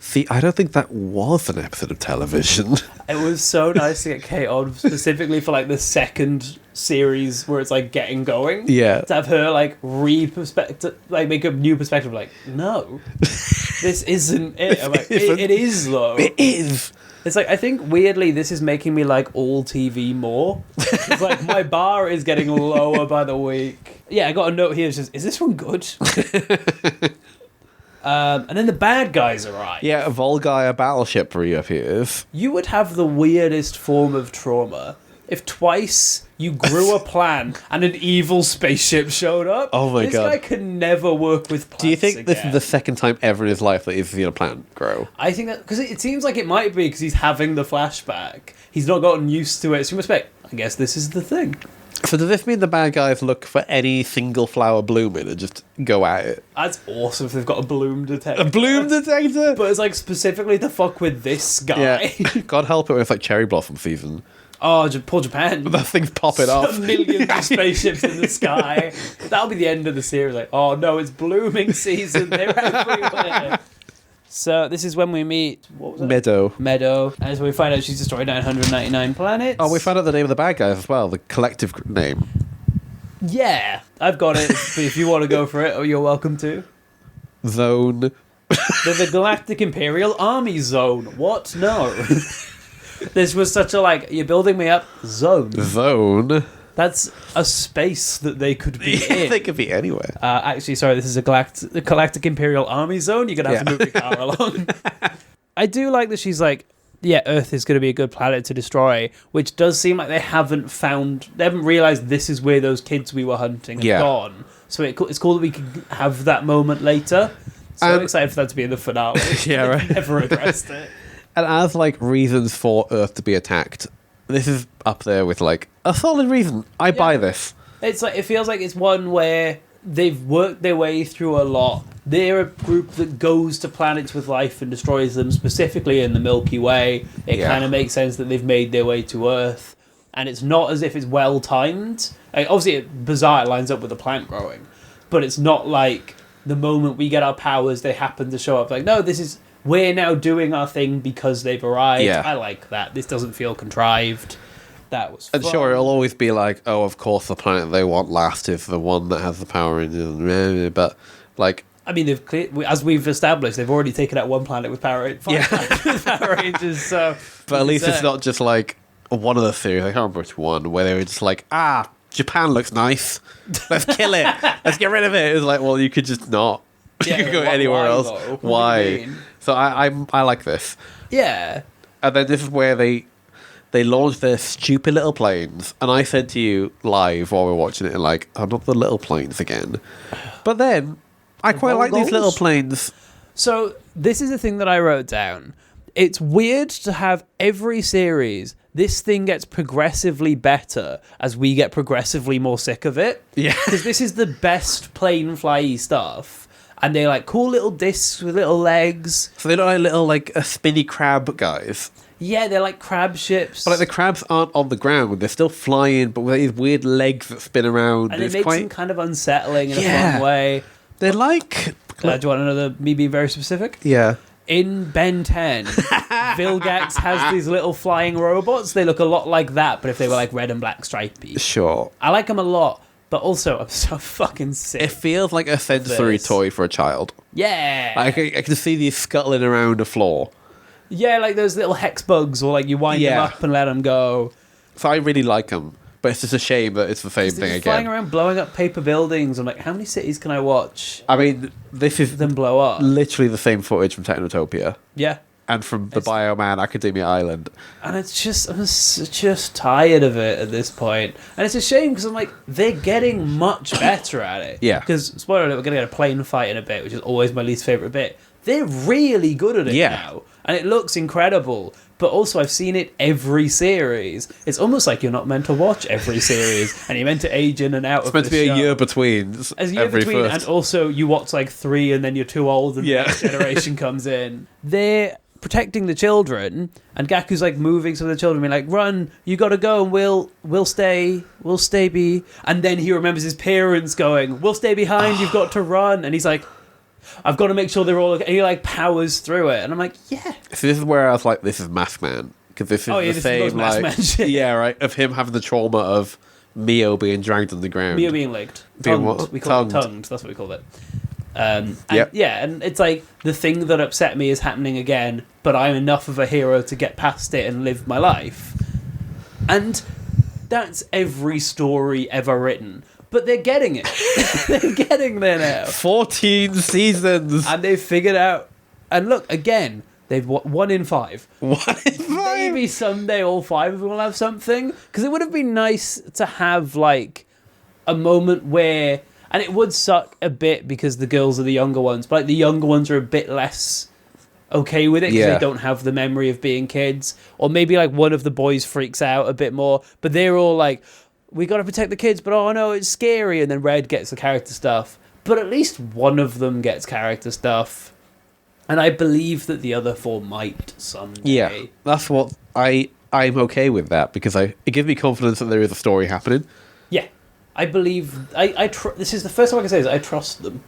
See, I don't think that was an episode of television. It was so nice to get Kate on specifically for like the second series where it's like getting going. Yeah. To have her like make a new perspective. Like, no, this isn't it. I'm like, it is though. It is. It's like, I think weirdly this is making me like all TV more. It's like my bar is getting lower by the week. Yeah, I got a note here. It's just, is this one good? And then the bad guys arrive. Yeah, a Volgaia battleship reappears. You would have the weirdest form of trauma if twice you grew a plan and an evil spaceship showed up. Oh my God. God. This guy could never work with plants. Do you think again. this is the second time ever in his life that he's seen a plant grow? I think that, because it seems like it might be because he's having the flashback. He's not gotten used to it. So you must expect, I guess this is the thing. So does this mean the bad guys look for any single flower blooming and just go at it? That's awesome if they've got a bloom detector. A bloom detector? But it's like specifically to fuck with this guy. Yeah. God help it when it's like cherry blossom season. Oh, poor Japan. That thing's popping off. Millions of spaceships in the sky. That'll be the end of the series. Like, oh no, it's blooming season. They're everywhere. So this is when we meet. What was it? Meadow. And so we find out she's destroyed 999 planets. Oh, we found out the name of the bad guys as well. The collective name. Yeah, I've got it. But if you want to go for it, you're welcome to. Zone. They're the Galactic Imperial Army Zone. What? No. This was such a you're building me up. Zone. That's a space that they could be in. They could be anywhere. Actually, sorry, this is a Galactic Imperial Army Zone. You're going to have to move your car along. I do like that she's like, yeah, Earth is going to be a good planet to destroy, which does seem like they haven't realised this is where those kids we were hunting have gone. So it's cool that we can have that moment later. So I'm excited for that to be in the finale. Yeah, right. Never addressed it. And as reasons for Earth to be attacked, this is up there with a solid reason. I buy this. It's it feels like it's one where they've worked their way through a lot. They're a group that goes to planets with life and destroys them, specifically in the Milky Way. It kind of makes sense that they've made their way to Earth. And it's not as if it's well timed. Obviously, bizarre, it lines up with the plant growing. But it's not like the moment we get our powers, they happen to show up. No, we're now doing our thing because they've arrived. Yeah. I like that. This doesn't feel contrived. That was fun. And sure, it'll always be oh, of course the planet they want last is the one that has the power in. But I mean, as we've established, they've already taken out one planet with Power Rangers. So, but at least it's not just one of the series. I can't remember which one where they were just Japan looks nice. Let's kill it. Let's get rid of it. It was well, you could just not. You could go anywhere else. Why? So I like this. Yeah. And then this is where they launched their stupid little planes, and I said to you live while we were watching it, oh, not the little planes again. But then I quite like these little planes. So this is the thing that I wrote down. It's weird to have every series, this thing gets progressively better as we get progressively more sick of it. Yeah. Because this is the best plane fly-y stuff. And they're cool little discs with little legs. So they're not little spinny crab guys. Yeah, they're like crab ships. But the crabs aren't on the ground. They're still flying, but with these weird legs that spin around. And it makes them kind of unsettling in a fun way. They're do you want me being very specific? Yeah. In Ben 10, Vilgax has these little flying robots. They look a lot like that, but if they were red and black stripy. Sure. I like them a lot. But also, I'm so fucking sick. It feels like a sensory toy for a child. Yeah. I can see these scuttling around the floor. Yeah, those little hex bugs, or you wind them up and let them go. So I really like them, but it's just a shame that it's the same thing again. Flying around, blowing up paper buildings. I'm how many cities can I watch? I mean, this is them blow up. Literally the same footage from Technotopia. Yeah. And from the Bioman Academia Island. And I'm just tired of it at this point. And it's a shame because I'm they're getting much better at it. Yeah. Because, spoiler alert, we're going to get a plane fight in a bit, which is always my least favourite bit. They're really good at it now. And it looks incredible. But also, I've seen it every series. It's almost like you're not meant to watch every series. And you're meant to age in and out of the show. It's meant to be a year between. And also you watch 3 and then you're too old and the next generation comes in. They're protecting the children, and Gaku's moving some of the children, being run, you gotta go, and we'll stay be. And then he remembers his parents going, we'll stay behind, you've got to run. And he's I've got to make sure they're all okay. And he like powers through it, and I'm like, yeah. So this is where I was like, this is Mask Man. Because this is the This is the same, most Mask Man shit. yeah, right, of him having the trauma of Mio being dragged on the ground. Mio being legged. Being Tongued. what? We call it Tongued. tongued. That's what we call it. And Yep. yeah, and it's like the thing that upset me is happening again, but I'm enough of a hero to get past it and live my life. And that's every story ever written. But they're getting it. They're getting there now. 14 seasons! And they've figured out... And look, again, they've 1 in 5. 1 in 5? Maybe someday all 5 of them will have something. Because it would have been nice to have, like, a moment where... And it would suck a bit because the girls are the younger ones. But like, the younger ones are a bit less okay with it because they don't have the memory of being kids. Or maybe like one of the boys freaks out a bit more. But they're all like, we got to protect the kids, but oh no, it's scary. And then Red gets the character stuff. But at least one of them gets character stuff. And I believe that the other 4 might someday. Yeah, that's what I'm okay with that because it gives me confidence that there is a story happening. Yeah. I believe... this is the first time I can say this. I trust them.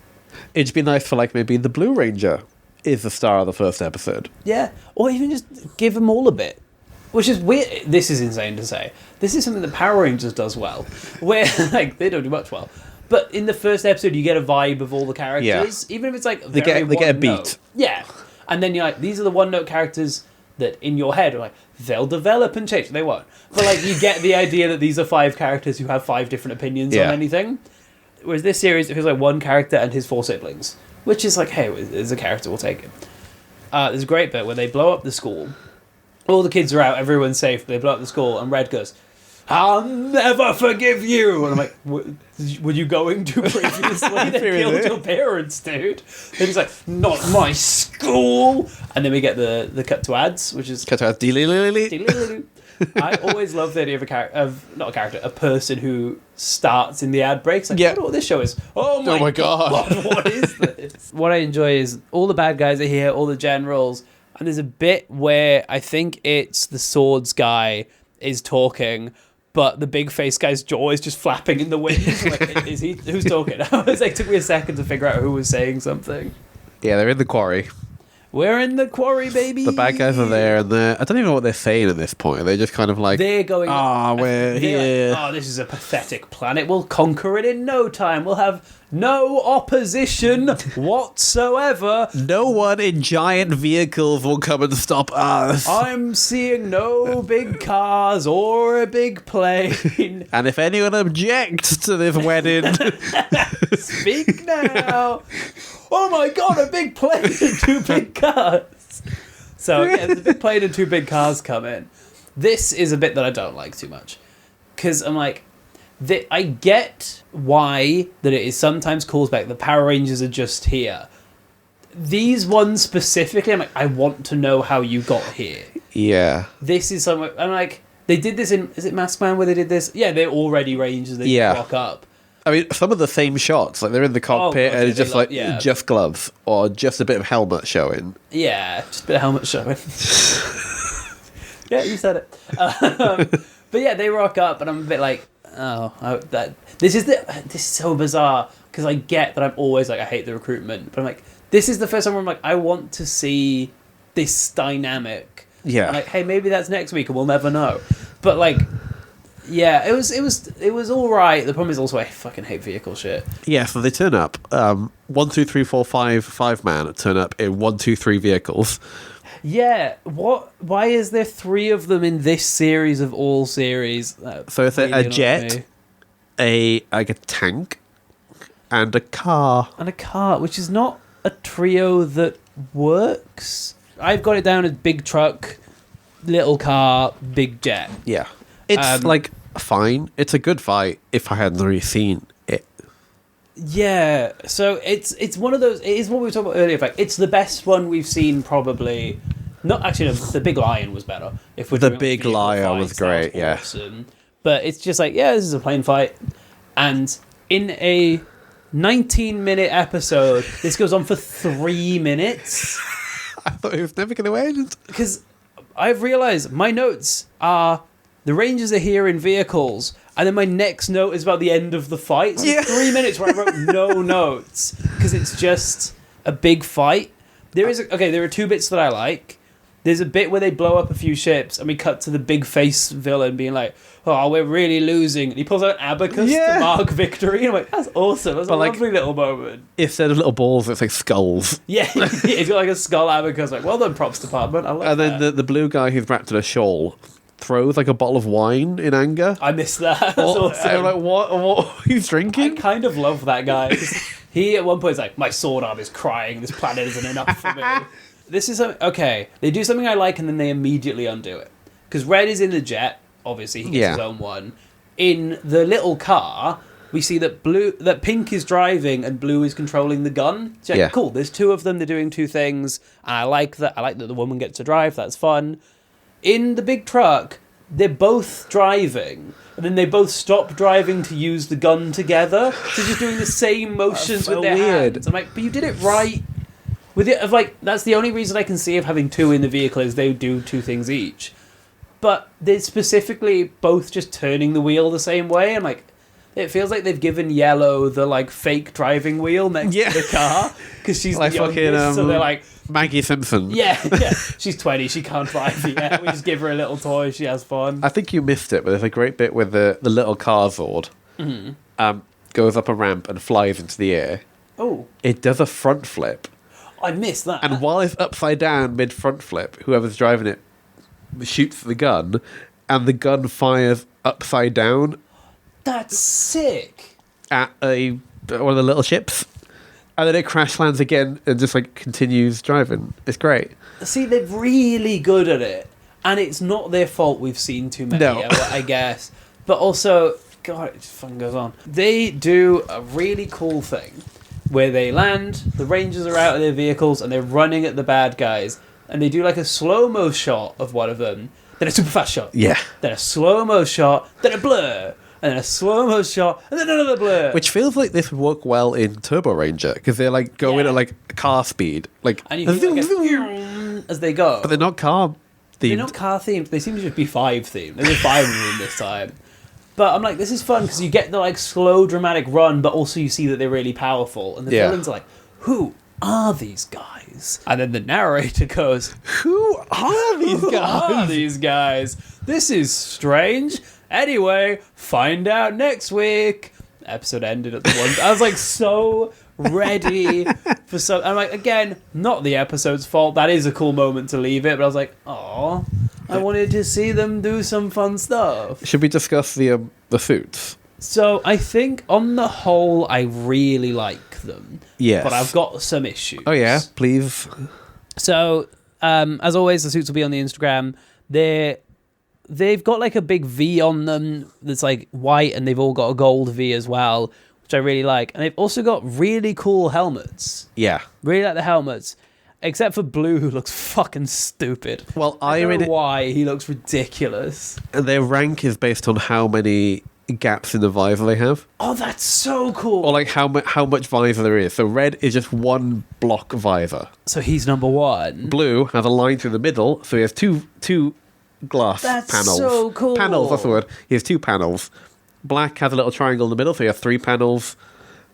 It'd be nice for, like, maybe the Blue Ranger is the star of the first episode. Yeah. Or even just give them all a bit. Which is weird. This is insane to say. This is something that Power Rangers does well. Where, like, they don't do much well. But in the first episode, you get a vibe of all the characters. Yeah. Even if it's, like, they get a beat. Note. Yeah. And then you're like, these are the one-note characters that in your head are like, they'll develop and change. They won't. But like you get the idea that these are 5 characters who have 5 different opinions on anything. Whereas this series, it feels like one character and his 4 siblings. Which is like, hey, there's a character, we'll take it. There's a great bit where they blow up the school. All the kids are out, everyone's safe, they blow up the school, and Red goes, I'll never forgive you! And I'm like, were you going to previously? They killed your parents, dude. And he's like, not my school! And then we get the cut to ads, which is... Cut to ads, I always love the idea of a person who starts in the ad breaks. Like, I wonder what this show is. Oh my god! What is this? What I enjoy is all the bad guys are here, all the generals, and there's a bit where I think it's the swords guy is talking, but the big face guy's jaw is just flapping in the wind. Like, is he? Who's talking? It took me a second to figure out who was saying something. Yeah, they're in the quarry. We're in the quarry, baby. The bad guys are there, and I don't even know what they're saying at this point. They're just kind of like, they're going, we're here. Like, this is a pathetic planet. We'll conquer it in no time. We'll have no opposition whatsoever. No one in giant vehicles will come and stop us. I'm seeing no big cars or a big plane. And if anyone objects to this wedding, speak now. Oh my god, a big plane and 2 big cars. So, yeah, there's a big plane and 2 big cars come in. This is a bit that I don't like too much. Because I'm like, I get why that it is sometimes calls back the Power Rangers are just here. These ones specifically, I'm like, I want to know how you got here. Yeah. This is somewhere, I'm like, they did this in, is it Mask Man where they did this? Yeah, they're already Rangers, they just rock up. I mean, some of the same shots, like they're in the cockpit and it's just like, just gloves or just a bit of helmet showing. Yeah, just a bit of helmet showing. Yeah, you said it. But yeah, they rock up and I'm a bit like, this is so bizarre because I get that I'm always like, I hate the recruitment, but I'm like, this is the first time where I'm like, I want to see this dynamic. Yeah. I'm like, hey, maybe that's next week and we'll never know. But like, yeah, it was all right. The problem is also I fucking hate vehicle shit. Yeah, so they turn up. 1, 2, 3, 4, 5 Fiveman turn up in 1, 2, 3 vehicles. Yeah, what? Why is there 3 of them in this series of all series? So it's a jet, a tank, and a car. And a car, which is not a trio that works. I've got it down as big truck, little car, big jet. Yeah. It's like fine. It's a good fight if I hadn't already seen it. Yeah, so it's one of those. It is what we were talking about earlier. Like, it's the best one we've seen, probably. Not actually. No, the Big Lion was better. If we're the Big Lion was great, yeah. Awesome. But it's just like, yeah, this is a plane fight, and in a 19-minute episode, this goes on for 3 minutes. I thought it was never going to end because I've realised my notes are. The Rangers are here in vehicles, and then my next note is about the end of the fight. So 3 minutes where I wrote no notes because it's just a big fight. There are two bits that I like. There's a bit where they blow up a few ships, and we cut to the big face villain being like, "Oh, we're really losing." And he pulls out an abacus to mark victory. And I'm like, that's awesome. That's a lovely little moment. Instead of little balls, it's like skulls. Yeah, he's got like a skull abacus. Like, well done, props department. I love And that. then the blue guy who's wrapped in a shawl throws like a bottle of wine in anger. I missed that. That's awesome. I'm like, what he's drinking? I kind of love that guy. He at one point is like, my sword arm is crying. This planet isn't enough for me. This is okay. They do something I like, and then they immediately undo it. Because Red is in the jet. Obviously, he gets his own one. In the little car, we see that Pink is driving and Blue is controlling the gun. So cool. There's two of them. They're doing two things, and I like that. I like that the woman gets to drive. That's fun. In the big truck, they're both driving, and then they both stop driving to use the gun together. So just doing the same motions with their hands. I'm like, but you did it right. That's the only reason I can see of having two in the vehicle is they do two things each. But they're specifically both just turning the wheel the same way. I'm like, it feels like they've given Yellow the like fake driving wheel next to the car because she's like the youngest, fucking, so they're like Maggie Simpson. Yeah. She's 20, she can't drive yet. We just give her a little toy, she has fun. I think you missed it, but there's a great bit where the little car Zord goes up a ramp and flies into the air. Oh. It does a front flip. I missed that. And while it's upside down mid front flip, whoever's driving it shoots the gun, and the gun fires upside down. That's sick. At one of the little ships. And then it crash lands again and just like continues driving. It's great. See, they're really good at it. And it's not their fault we've seen too many, I guess. But also, God, it just fucking goes on. They do a really cool thing where they land, the Rangers are out of their vehicles, and they're running at the bad guys. And they do like a slow-mo shot of one of them, then a super fast shot. Yeah. Then a slow-mo shot, then a blur. And then a slow-mo shot, and then another blur. Which feels like this would work well in Turbo Ranger, because they're like going at like car speed. Like, and you hear like as they go. But they're not car themed. They're not car themed. They seem to just be Five themed. There's 5 of them this time. But I'm like, this is fun, because you get the like slow dramatic run, but also you see that they're really powerful. And the villains are like, who are these guys? And then the narrator goes, who are these who guys? are these guys? This is strange. Anyway, find out next week. Episode ended at the one. I was like so ready for some. I'm like, again, not the episode's fault. That is a cool moment to leave it. But I was like, oh, I wanted to see them do some fun stuff. Should we discuss the suits? So I think on the whole, I really like them. Yes. But I've got some issues. Oh yeah, please. So, as always, the suits will be on the Instagram. They've got like a big V on them that's like white, and they've all got a gold V as well, which I really like. And they've also got really cool helmets. Yeah. Really like the helmets. Except for Blue, who looks fucking stupid. Well, I don't know why he looks ridiculous. And their rank is based on how many gaps in the visor they have. Oh, that's so cool. Or like how much visor there is. So red is just one block visor. So he's number 1. Blue has a line through the middle, so he has two glass That's panels. so cool. Panels, that's the word. He has 2 panels. Black has a little triangle in the middle, so he has 3 panels.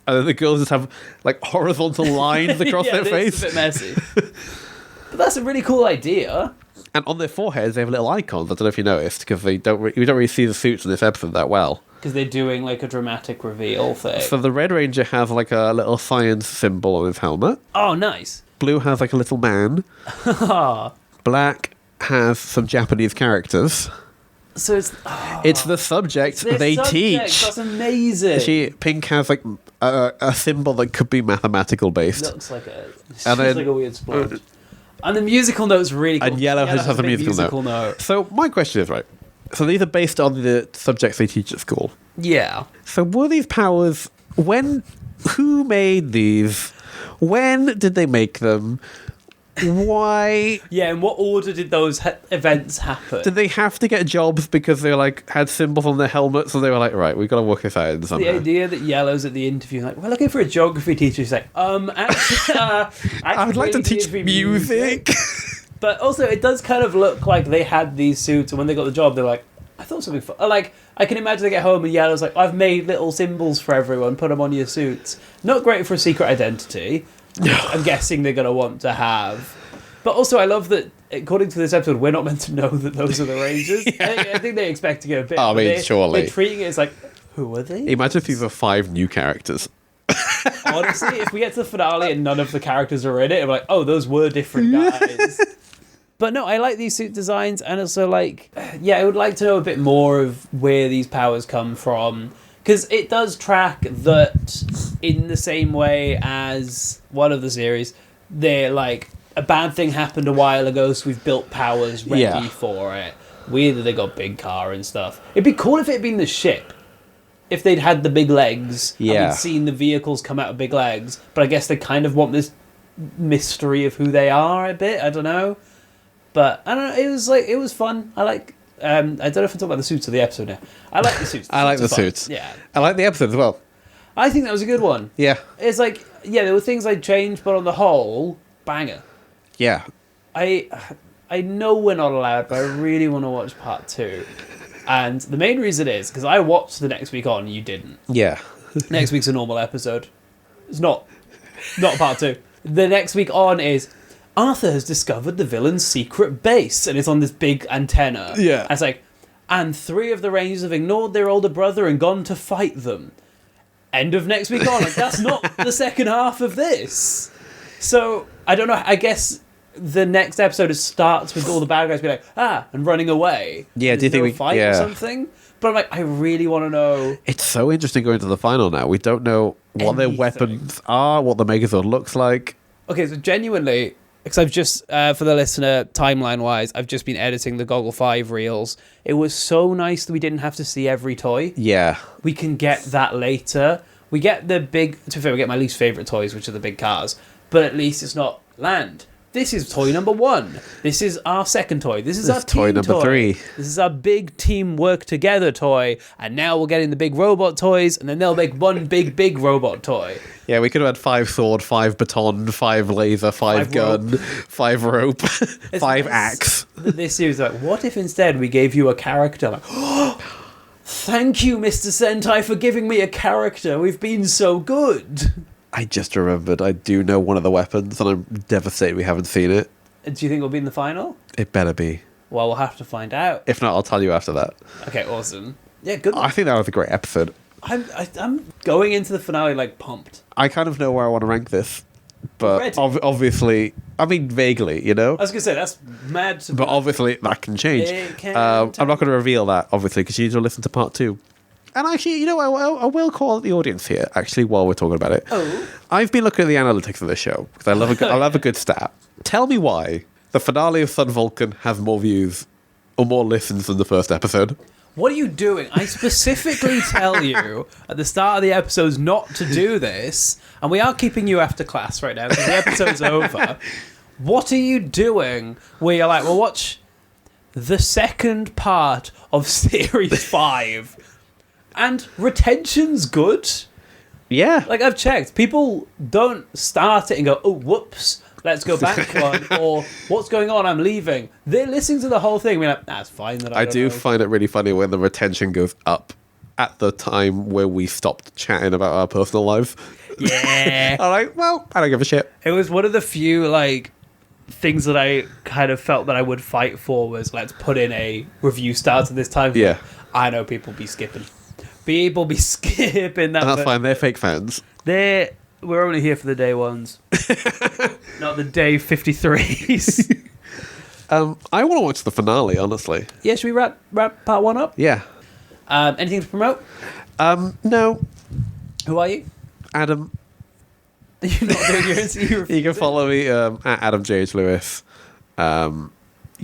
And then the girls just have like horizontal lines across their face. It's a bit messy. But that's a really cool idea. And on their foreheads, they have little icons. I don't know if you noticed, because we don't really see the suits in this episode that well. Because they're doing like a dramatic reveal thing. So the Red Ranger has like a little science symbol on his helmet. Oh, nice. Blue has like a little man. Black has some Japanese characters. So it's the subject they teach. That's amazing. Pink has like a symbol that could be mathematical based. Looks like like a weird sponge. And the musical note's really cool. And Yellow has a musical note. So my question is, right, so these are based on the subjects they teach at school. Yeah. So were these powers, who made these? When did they make them? Why? Yeah, in what order did those events happen? Did they have to get jobs because they like had symbols on their helmets, so they were like, right, we've got to work this out somehow? The idea that Yellow's at the interview, like, we're looking for a geography teacher. He's like, actually, I would like to teach music. But also, it does kind of look like they had these suits, and when they got the job, they're like, I thought something fun. Like, I can imagine they get home and Yellow's like, I've made little symbols for everyone, put them on your suits. Not great for a secret identity. I'm guessing they're going to want to have. But also, I love that, according to this episode, we're not meant to know that those are the Rangers. I think they're expecting it a bit. I mean, surely. They're treating it as like, who are they? Imagine if these were 5 new characters. Honestly, if we get to the finale and none of the characters are in it, I'm like, oh, those were different guys. But no, I like these suit designs, and also, like, I would like to know a bit more of where these powers come from. Because it does track that in the same way as one of the series, they're like, a bad thing happened a while ago, so we've built powers ready for it. Weird that they got big car and stuff. It'd be cool if it had been the ship. If they'd had the big legs, and we'd seen the vehicles come out of big legs, but I guess they kind of want this mystery of who they are a bit. I don't know, but I don't know. It was fun. I like. I don't know if I'm talking about the suits or the episode now. I like the suits. I like the suits. Yeah, I like the episode as well. I think that was a good one. Yeah, it's like there were things I'd change, but on the whole, banger. Yeah, I know we're not allowed, but I really want to watch part 2. And the main reason is because I watched the next week on, you didn't. Yeah. Next week's a normal episode. It's not part 2. The next week on is Arthur has discovered the villain's secret base, and it's on this big antenna. Yeah. And it's like, and 3 of the Rangers have ignored their older brother and gone to fight them. End of next week on. Like, that's not the second half of this. So I don't know. I guess the next episode starts with all the bad guys being like, and running away. Yeah, do you think we fight or something? But I'm like, I really want to know. It's so interesting going to the final now. We don't know what their weapons are, what the Megazord looks like. Okay, so genuinely, because I've just, for the listener, timeline-wise, I've just been editing the Goggle 5 reels. It was so nice that we didn't have to see every toy. Yeah. We can get that later. We get the big, to be fair, we get my least favourite toys, which are the big cars. But at least it's not land. This is toy number 1. This is our second toy. This is our toy number 3. This is our big team work together toy. And now we're getting the big robot toys, and then they'll make one big robot toy. Yeah, we could have had 5 sword, 5 baton, 5 laser, 5 gun, rope. 5 rope, 5 axe. This series is like, what if instead we gave you a character? Like, oh, thank you, Mr. Sentai, for giving me a character. We've been so good. I just remembered. I do know one of the weapons, and I'm devastated we haven't seen it. Do you think it'll be in the final? It better be. Well, we'll have to find out. If not, I'll tell you after that. Okay, awesome. Yeah, good. I think that was a great episode. I'm going into the finale like pumped. I kind of know where I want to rank this, but obviously, I mean vaguely, you know. I was gonna say that's mad. But obviously, that can change. I'm not going to reveal that, obviously, because you need to listen to part 2. And actually, you know, I will call the audience here, actually, while we're talking about it. Oh. I've been looking at the analytics of the show, because I love a good stat. Tell me why the finale of Sun Vulcan has more views or more listens than the first episode. What are you doing? I specifically tell you at the start of the episodes not to do this, and we are keeping you after class right now, because the episode's over. What are you doing where you're like, well, watch the second part of Series 5... And retention's good. Yeah. Like, I've checked. People don't start it and go, oh, whoops, let's go back one. Or, what's going on? I'm leaving. They're listening to the whole thing. We're like, that's fine. I do find it really funny when the retention goes up at the time where we stopped chatting about our personal lives. Yeah. I'm like, well, I don't give a shit. It was one of the few, like, things that I kind of felt that I would fight for was, let's put in a review start at this time. Yeah. I know people be skipping. People be skipping that. And that's fine. They're fake fans. We're only here for the day ones, not the day 53s. I want to watch the finale, honestly. Yeah, should we wrap part 1 up? Yeah. Anything to promote? No. Who are you? Adam. You're not doing your interview. You can follow me at Adam J.H. Lewis. You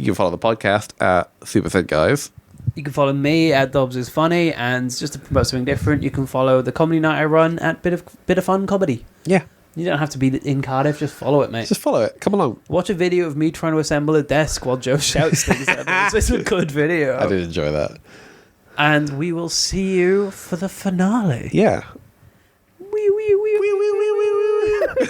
can follow the podcast at Super Saint Guys. You can follow me at Dobbs is Funny, and just to promote something different, you can follow the comedy night I run at Bit of Fun Comedy. Yeah. You don't have to be in Cardiff, just follow it, mate. Just follow it. Come along. Watch a video of me trying to assemble a desk while Joe shouts things at me. It's a good video. I did enjoy that. And we will see you for the finale. Yeah. Wee, wee, wee, wee, wee, wee, wee, wee.